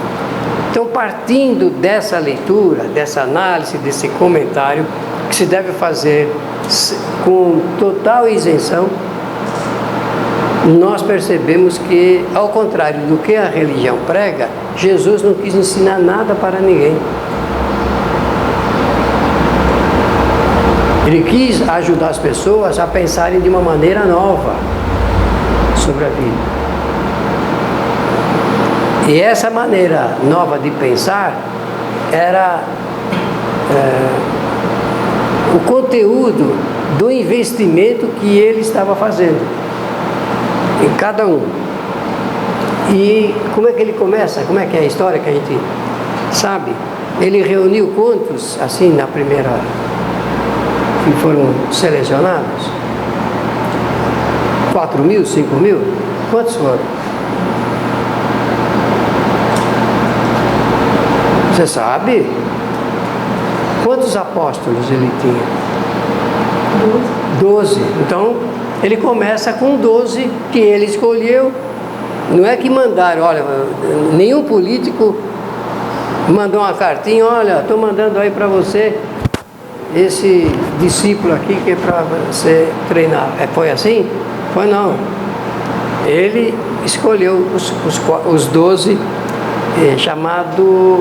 Então, partindo dessa leitura, dessa análise, desse comentário, que se deve fazer com total isenção, nós percebemos que, ao contrário do que a religião prega, Jesus não quis ensinar nada para ninguém. Ele quis ajudar as pessoas a pensarem de uma maneira nova sobre a vida. E essa maneira nova de pensar era o conteúdo do investimento que ele estava fazendo em cada um. E como é que ele começa? Como é que é a história que a gente sabe? Ele reuniu quantos, assim, na primeira, que foram selecionados? 4.000, 5.000? Quantos foram? Você sabe? Quantos apóstolos ele tinha? 12. Então, ele começa com 12 que ele escolheu. Não é que mandaram, olha, nenhum político mandou uma cartinha, olha, estou mandando aí para você esse discípulo aqui que é para você treinar. Foi assim? Foi não. Ele escolheu os 12 chamados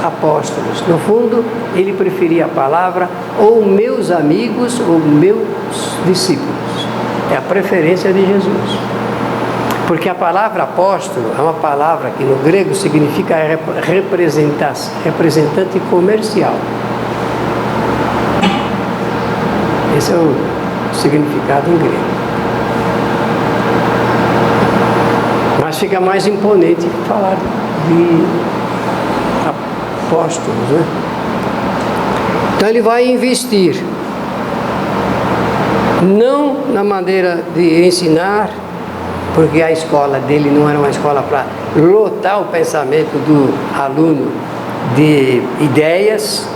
apóstolos. No fundo, ele preferia a palavra ou meus amigos ou meus discípulos. É a preferência de Jesus. Porque a palavra apóstolo é uma palavra que no grego significa representante comercial. Esse é o significado em grego. Mas fica mais imponente falar de apóstolos, né? Então ele vai investir não na maneira de ensinar, porque a escola dele não era uma escola para lotar o pensamento do aluno de ideias,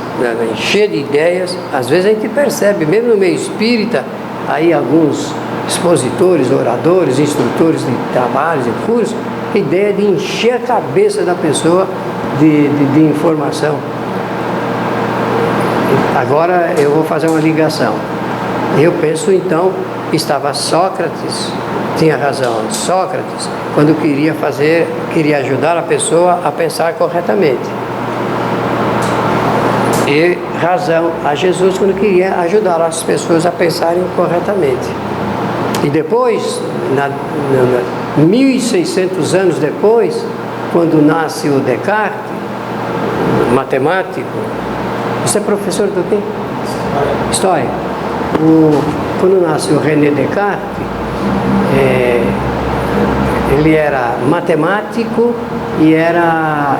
encher de ideias. Às vezes a gente percebe, mesmo no meio espírita, aí alguns expositores, oradores, instrutores de trabalhos e cursos, ideia de encher a cabeça da pessoa de informação. Agora eu vou fazer uma ligação. Eu penso então que estava Sócrates, tinha razão, Sócrates, quando queria ajudar a pessoa a pensar corretamente. E razão a Jesus quando queria ajudar as pessoas a pensarem corretamente. E depois, 1600 anos depois, quando nasce o Descartes, matemático, você é professor do quê? História. Quando nasce o René Descartes, ele era matemático e era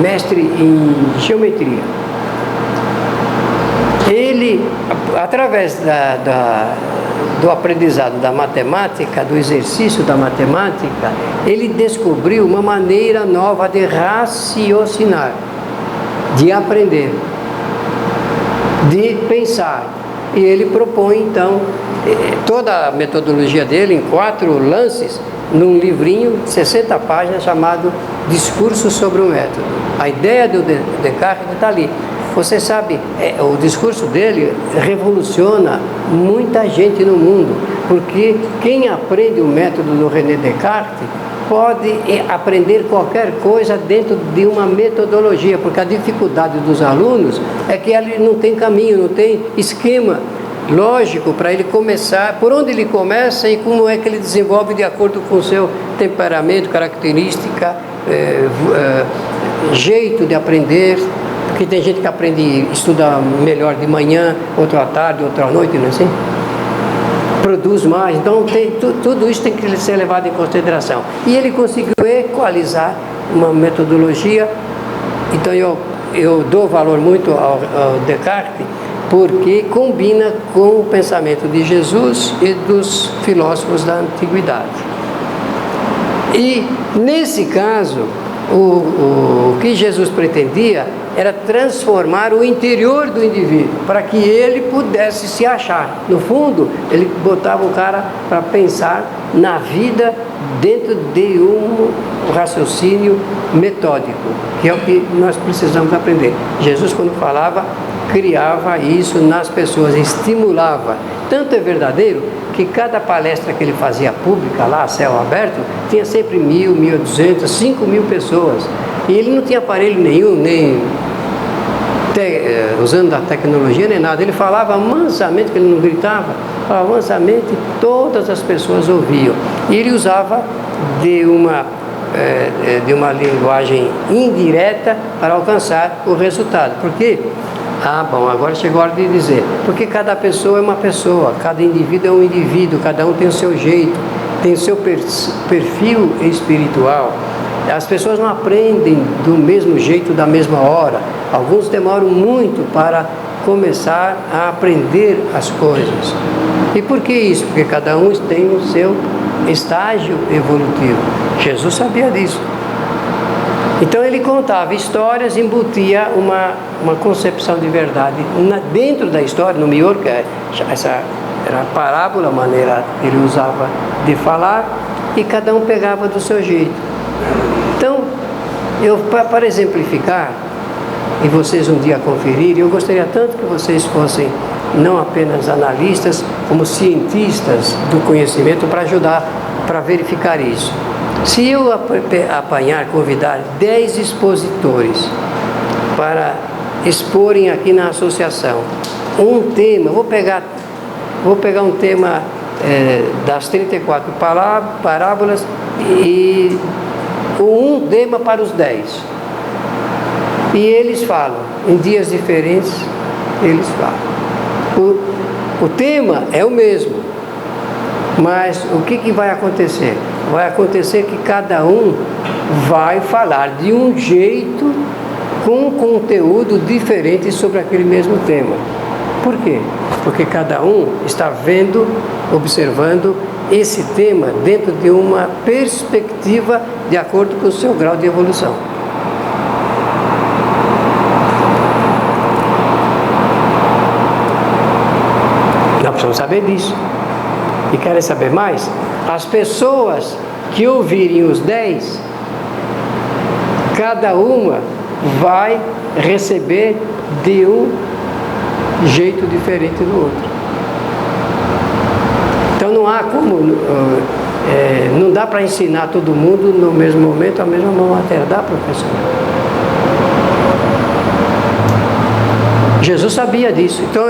mestre em geometria. Ele, através do aprendizado da matemática, do exercício da matemática, ele descobriu uma maneira nova de raciocinar, de aprender, de pensar. E ele propõe, então, toda a metodologia dele em 4 lances, num livrinho de 60 páginas chamado Discurso sobre o Método. A ideia do Descartes está ali. Você sabe, o discurso dele revoluciona muita gente no mundo, porque quem aprende o método do René Descartes pode aprender qualquer coisa dentro de uma metodologia, porque a dificuldade dos alunos é que ele não tem caminho, não tem esquema lógico para ele começar, por onde ele começa e como é que ele desenvolve de acordo com o seu temperamento, característica, jeito de aprender, porque tem gente que aprende, estuda melhor de manhã, outro à tarde, outro à noite, não é assim? Produz mais, então tudo isso tem que ser levado em consideração. E ele conseguiu equalizar uma metodologia. Então eu dou valor muito ao Descartes, porque combina com o pensamento de Jesus e dos filósofos da antiguidade. E nesse caso, o que Jesus pretendia era transformar o interior do indivíduo, para que ele pudesse se achar. No fundo, ele botava o cara para pensar na vida dentro de um raciocínio metódico, que é o que nós precisamos aprender. Jesus, quando falava, criava isso nas pessoas, estimulava. Tanto é verdadeiro que cada palestra que ele fazia pública lá, a céu aberto, tinha sempre 1.000, 1.200, 5.000 pessoas. E ele não tinha aparelho nenhum, nem usando a tecnologia, nem nada. Ele falava mansamente, que ele não gritava, falava mansamente, todas as pessoas ouviam. E ele usava de uma linguagem indireta para alcançar o resultado. Por quê? Agora chegou a hora de dizer. Porque cada pessoa é uma pessoa, cada indivíduo é um indivíduo, cada um tem o seu jeito, tem o seu perfil espiritual. As pessoas não aprendem do mesmo jeito, da mesma hora. Alguns demoram muito para começar a aprender as coisas. E por que isso? Porque cada um tem o seu estágio evolutivo. Jesus sabia disso. Então ele contava histórias, embutia uma concepção de verdade dentro da história, no miolo, que essa era a parábola, a maneira que ele usava de falar, e cada um pegava do seu jeito. Então, para exemplificar, e vocês um dia conferirem, eu gostaria tanto que vocês fossem não apenas analistas, como cientistas do conhecimento para ajudar, para verificar isso. Se eu convidar 10 expositores para exporem aqui na associação um tema, vou pegar um tema das 34 parábolas e um tema para os 10. E eles falam, em dias diferentes, eles falam. O tema é o mesmo, mas o que vai acontecer? Vai acontecer que cada um vai falar de um jeito, com um conteúdo diferente sobre aquele mesmo tema. Por quê? Porque cada um está vendo, observando esse tema dentro de uma perspectiva de acordo com o seu grau de evolução. Nós precisamos saber disso. E querem saber mais? As pessoas que ouvirem os 10, cada uma vai receber de um jeito diferente do outro. Então não há como, não dá para ensinar todo mundo no mesmo momento a mesma matéria. Dá, professor? Jesus sabia disso. Então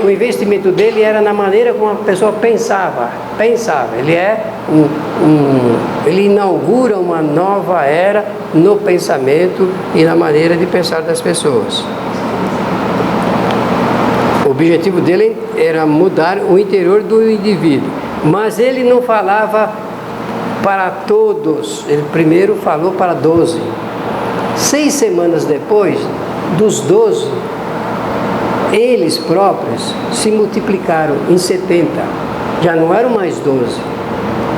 o investimento dele era na maneira como a pessoa pensava. Ele inaugura uma nova era no pensamento e na maneira de pensar das pessoas. O objetivo dele era mudar o interior do indivíduo, mas ele não falava para todos, ele primeiro falou para 12. 6 semanas depois, dos 12, eles próprios se multiplicaram em 70, já não eram mais 12.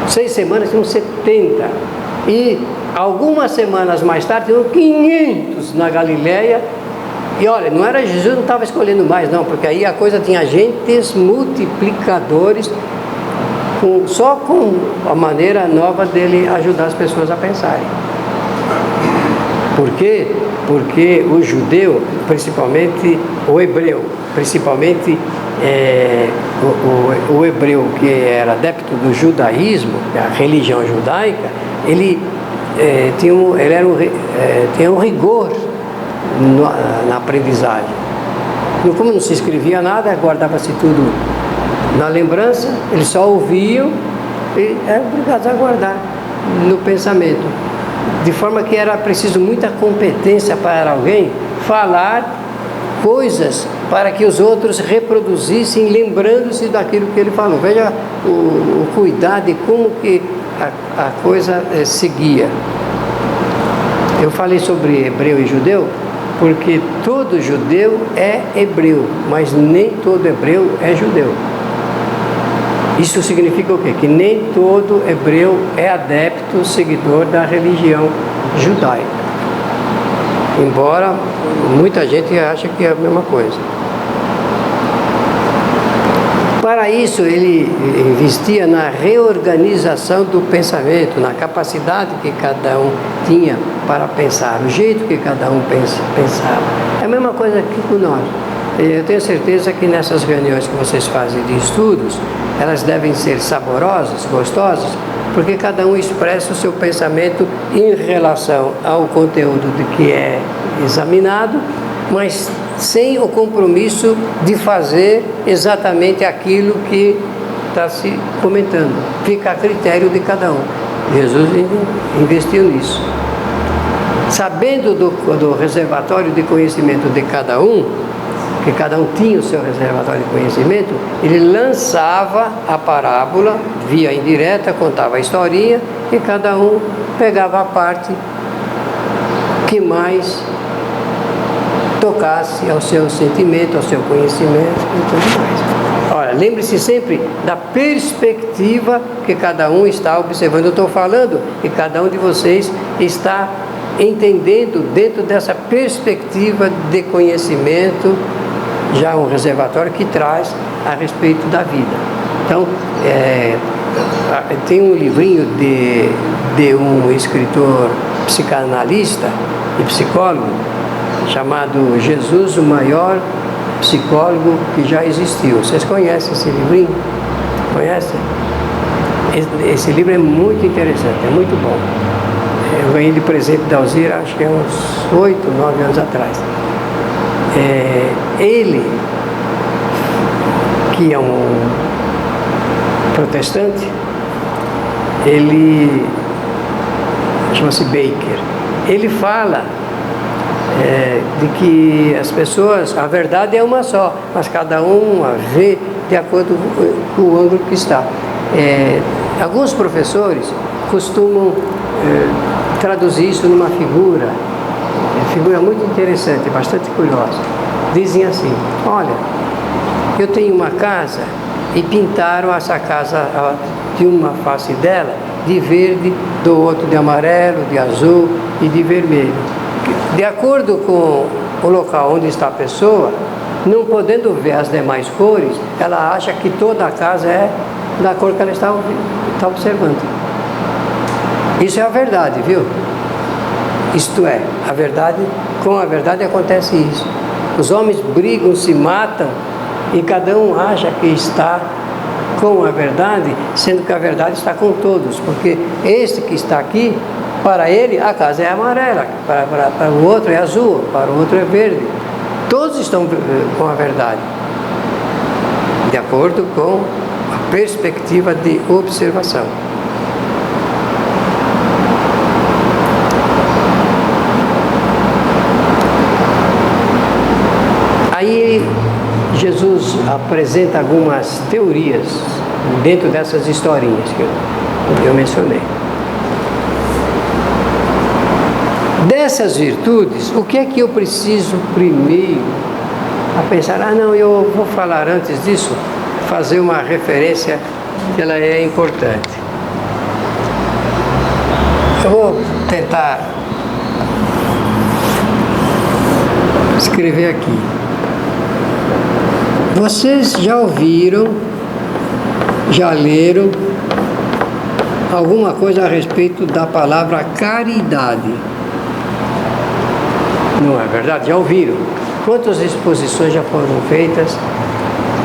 6 semanas tinham 70, e algumas semanas mais tarde tinham 500 na Galileia. E olha, não era Jesus, não estava escolhendo mais não, porque aí a coisa tinha agentes multiplicadores, só com a maneira nova dele ajudar as pessoas a pensarem. Por quê? Porque o judeu, principalmente o hebreu, principalmente o hebreu que era adepto do judaísmo, a religião judaica, ele tinha um rigor na aprendizagem. Como não se escrevia nada, guardava-se tudo na lembrança, eles só ouviam e eram obrigados a guardar no pensamento. De forma que era preciso muita competência para alguém falar coisas para que os outros reproduzissem, lembrando-se daquilo que ele falou. Veja o cuidado e como que a coisa seguia. Eu falei sobre hebreu e judeu, porque todo judeu é hebreu, mas nem todo hebreu é judeu. Isso significa o quê? Que nem todo hebreu é adepto, seguidor da religião judaica. Embora muita gente ache que é a mesma coisa. Para isso, ele investia na reorganização do pensamento, na capacidade que cada um tinha para pensar, o jeito que cada um pensava. É a mesma coisa aqui com nós. Eu tenho certeza que nessas reuniões que vocês fazem de estudos, elas devem ser saborosas, gostosas, porque cada um expressa o seu pensamento em relação ao conteúdo de que é examinado, mas sem o compromisso de fazer exatamente aquilo que está se comentando. Fica a critério de cada um. Jesus investiu nisso. Sabendo do reservatório de conhecimento de cada um, que cada um tinha o seu reservatório de conhecimento, ele lançava a parábola via indireta, contava a historinha e cada um pegava a parte que mais tocasse ao seu sentimento, ao seu conhecimento e tudo mais. Olha, lembre-se sempre da perspectiva que cada um está observando. Eu estou falando e cada um de vocês está entendendo dentro dessa perspectiva de conhecimento, já um reservatório que traz a respeito da vida. Então, tem um livrinho de um escritor psicanalista e psicólogo, chamado Jesus, o maior psicólogo que já existiu. Vocês conhecem esse livrinho? Conhecem? Esse livro é muito interessante, é muito bom. Eu ganhei de presente da Alzira, acho que é uns 8, 9 anos atrás. Ele, que é um protestante, ele chama-se Baker. Ele fala de que as pessoas, a verdade é uma só, mas cada um a vê de acordo com o ângulo que está. Alguns professores costumam traduzir isso numa figura muito interessante, bastante curiosa. Dizem assim: olha, eu tenho uma casa e pintaram essa casa de uma face dela de verde, do outro de amarelo, de azul e de vermelho. De acordo com o local onde está a pessoa, não podendo ver as demais cores, ela acha que toda a casa é da cor que ela está observando. Isso é a verdade, viu? Isto é, a verdade, com a verdade acontece isso. Os homens brigam, se matam e cada um acha que está com a verdade, sendo que a verdade está com todos, porque este que está aqui, para ele a casa é amarela, para o outro é azul, para o outro é verde. Todos estão com a verdade, de acordo com a perspectiva de observação. Aí Jesus apresenta algumas teorias dentro dessas historinhas que eu mencionei. Dessas virtudes, o que é que eu preciso primeiro a pensar? Não, eu vou falar antes disso, fazer uma referência que ela é importante. Eu vou tentar escrever aqui. Vocês já ouviram, já leram alguma coisa a respeito da palavra caridade? Não é verdade? Já ouviram? Quantas exposições já foram feitas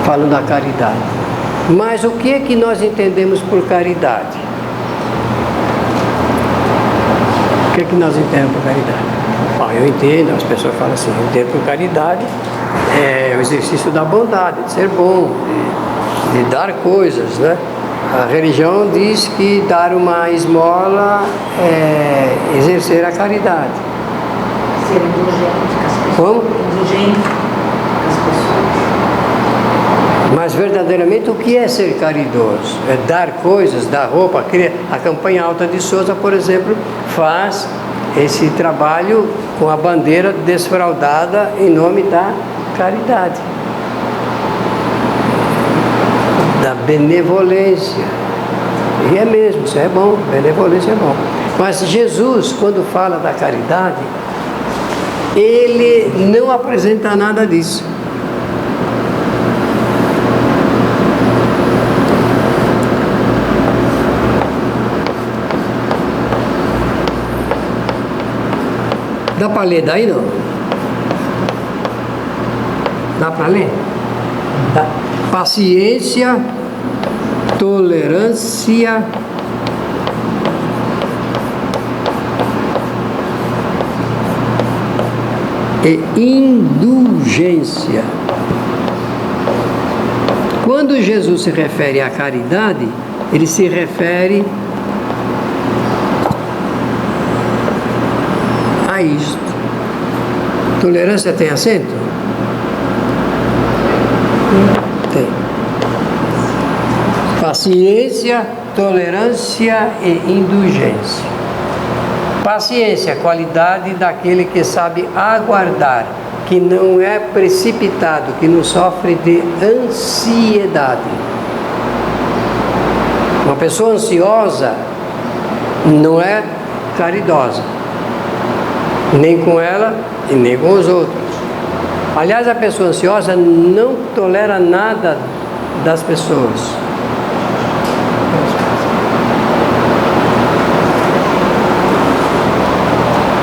falando da caridade? Mas o que é que nós entendemos por caridade? O que é que nós entendemos por caridade? Bom, eu entendo, as pessoas falam assim, eu entendo por caridade é o exercício da bondade, de ser bom, de dar coisas, né? A religião diz que dar uma esmola é exercer a caridade. Ser indulgente com as pessoas. Como? Indulgente com as pessoas. Mas verdadeiramente o que é ser caridoso? É dar coisas, dar roupa. A campanha Alta de Souza, por exemplo, faz esse trabalho com a bandeira desfraldada em nome da caridade, da benevolência. E é mesmo, isso é bom, benevolência é bom. Mas Jesus, quando fala da caridade, ele não apresenta nada disso. Dá para ler daí, não? Dá para ler? Dá. Paciência, tolerância, e indulgência. Quando Jesus se refere à caridade, ele se refere a isto. Tolerância tem acento? Tem. Paciência, tolerância e indulgência. Paciência, qualidade daquele que sabe aguardar, que não é precipitado, que não sofre de ansiedade. Uma pessoa ansiosa não é caridosa. nem com ela e nem com os outros. Aliás, a pessoa ansiosa não tolera nada das pessoas.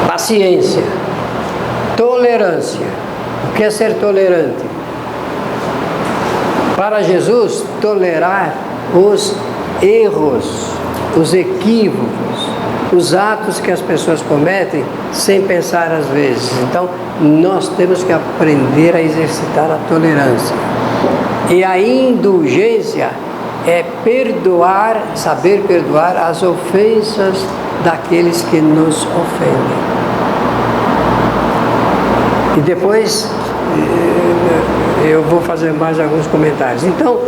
Paciência, tolerância. O que é ser tolerante? Para Jesus, tolerar os erros, os equívocos, os atos que as pessoas cometem sem pensar às vezes. Então, nós temos que aprender a exercitar a tolerância. E a indulgência é perdoar, saber perdoar as ofensas daqueles que nos ofendem. E depois eu vou fazer mais alguns comentários. Então,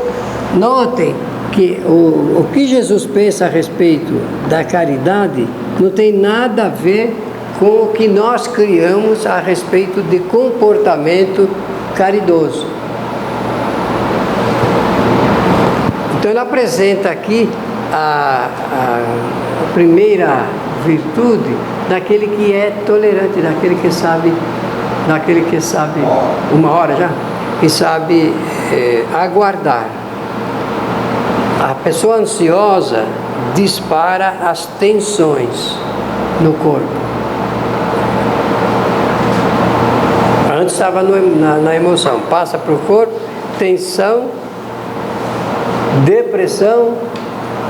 notem que o que Jesus pensa a respeito da caridade não tem nada a ver com o que nós criamos a respeito de comportamento caridoso. Então ele apresenta aqui a primeira virtude daquele que é tolerante, daquele que sabe, uma hora já, que sabe aguardar. A pessoa ansiosa dispara as tensões no corpo. Antes estava na emoção, passa para o corpo, tensão, depressão,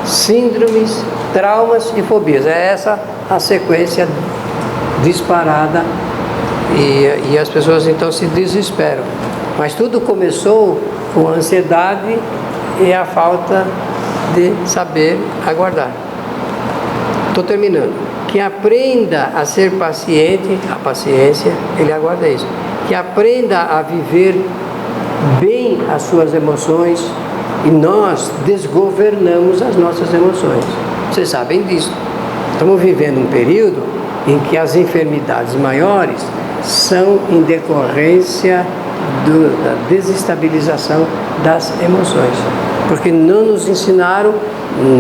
síndromes, traumas e fobias. É essa a sequência disparada e as pessoas então se desesperam. Mas tudo começou com a ansiedade e a falta de saber aguardar. Estou terminando. Que aprenda a ser paciente, a paciência, ele aguarda isso. Que aprenda a viver bem as suas emoções e nós desgovernamos as nossas emoções. Vocês sabem disso. Estamos vivendo um período em que as enfermidades maiores são em decorrência da desestabilização das emoções. Porque não nos ensinaram,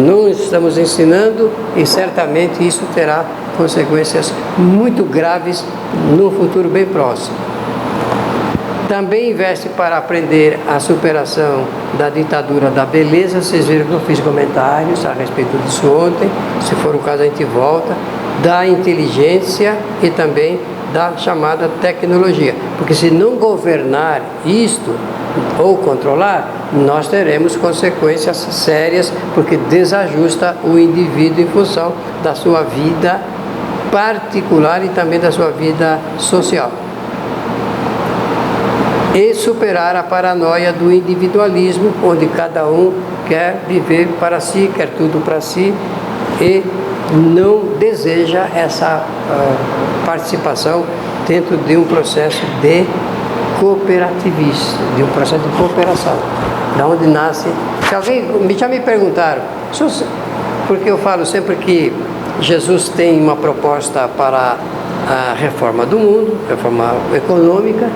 não estamos ensinando e certamente isso terá consequências muito graves no futuro bem próximo. Também investe para aprender a superação da ditadura da beleza. Vocês viram que eu fiz comentários a respeito disso ontem. Se for o caso, a gente volta. Da inteligência e também da chamada tecnologia. Porque se não governar isto ou controlar, nós teremos consequências sérias, porque desajusta o indivíduo em função da sua vida particular e também da sua vida social. E superar a paranoia do individualismo, onde cada um quer viver para si, quer tudo para si e não deseja essa participação dentro de um processo de cooperativista, de um processo de cooperação, da onde nasce. Se alguém já me perguntaram, porque eu falo sempre que Jesus tem uma proposta para a reforma do mundo, reforma econômica,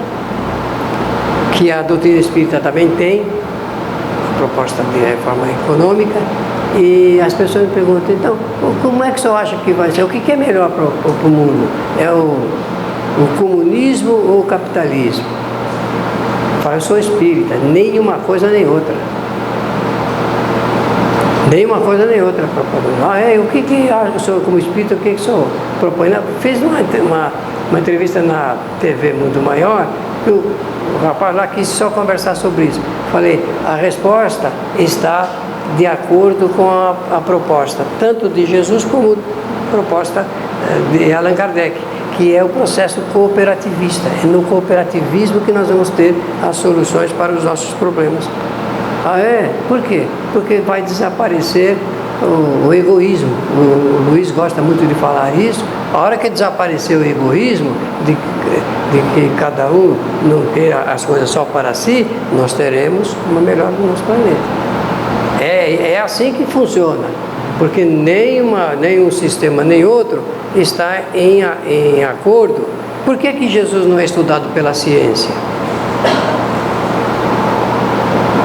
que a doutrina espírita também tem, proposta de reforma econômica, e as pessoas me perguntam, então, como é que o senhor acha que vai ser? O que é melhor para o mundo? É o comunismo ou o capitalismo? Eu falo, eu sou espírita, nem uma coisa nem outra. Nem uma coisa nem outra. O que o senhor, como espírita, o que o senhor propõe? Fiz uma entrevista na TV Mundo Maior, o rapaz lá quis só conversar sobre isso. Falei, a resposta está de acordo com a proposta, tanto de Jesus como a proposta de Allan Kardec, que é o processo cooperativista. É no cooperativismo que nós vamos ter as soluções para os nossos problemas. Ah, é? Por quê? Porque vai desaparecer o egoísmo. O Luiz gosta muito de falar isso. A hora que desaparecer o egoísmo, de que cada um não queira as coisas só para si, nós teremos uma melhora do nosso planeta. É assim que funciona, porque nem um sistema nem outro está em acordo. Por que Jesus não é estudado pela ciência?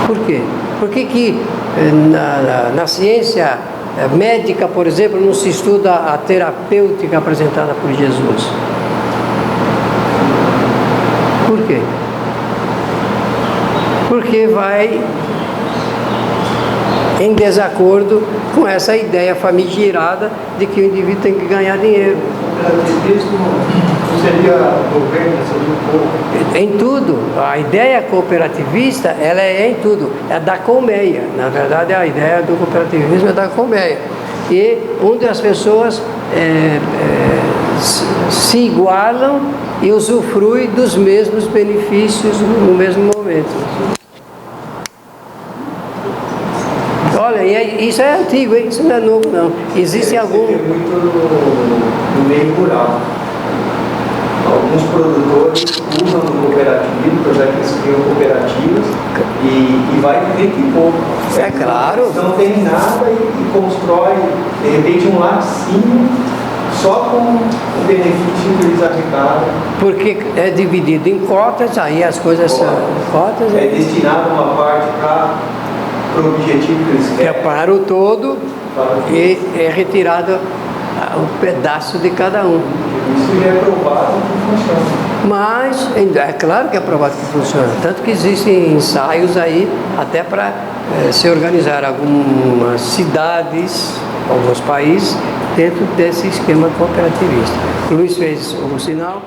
Por quê? Por que na ciência médica, por exemplo, não se estuda a terapêutica apresentada por Jesus? Por quê? Porque vai em desacordo com essa ideia famigerada de que o indivíduo tem que ganhar dinheiro. O cooperativismo não seria governo, seria o povo. Em tudo. A ideia cooperativista, ela é em tudo. É da colmeia. Na verdade, a ideia do cooperativismo é da colmeia. E onde as pessoas se igualam e usufruem dos mesmos benefícios no mesmo momento. Olha, isso é antigo, hein? Isso não é novo, não. Existe algum... Você vê muito no meio rural. Alguns produtores usam do cooperativismo, apesar que eles criam cooperativas, e vai viver que pouco. É claro. Então não tem nada e constrói, de repente, um lacinho só com o benefício que eles arrecadam. Porque é dividido em cotas, aí as coisas são cotas. É destinado uma parte para o objetivo que eles Que é querem. para o todo e é retirado um pedaço de cada um. Isso já é provado que funciona. Mas é claro que é provado que funciona. Tanto que existem ensaios aí até para se organizar algumas cidades, alguns países, dentro desse esquema cooperativista. O Luiz fez o sinal.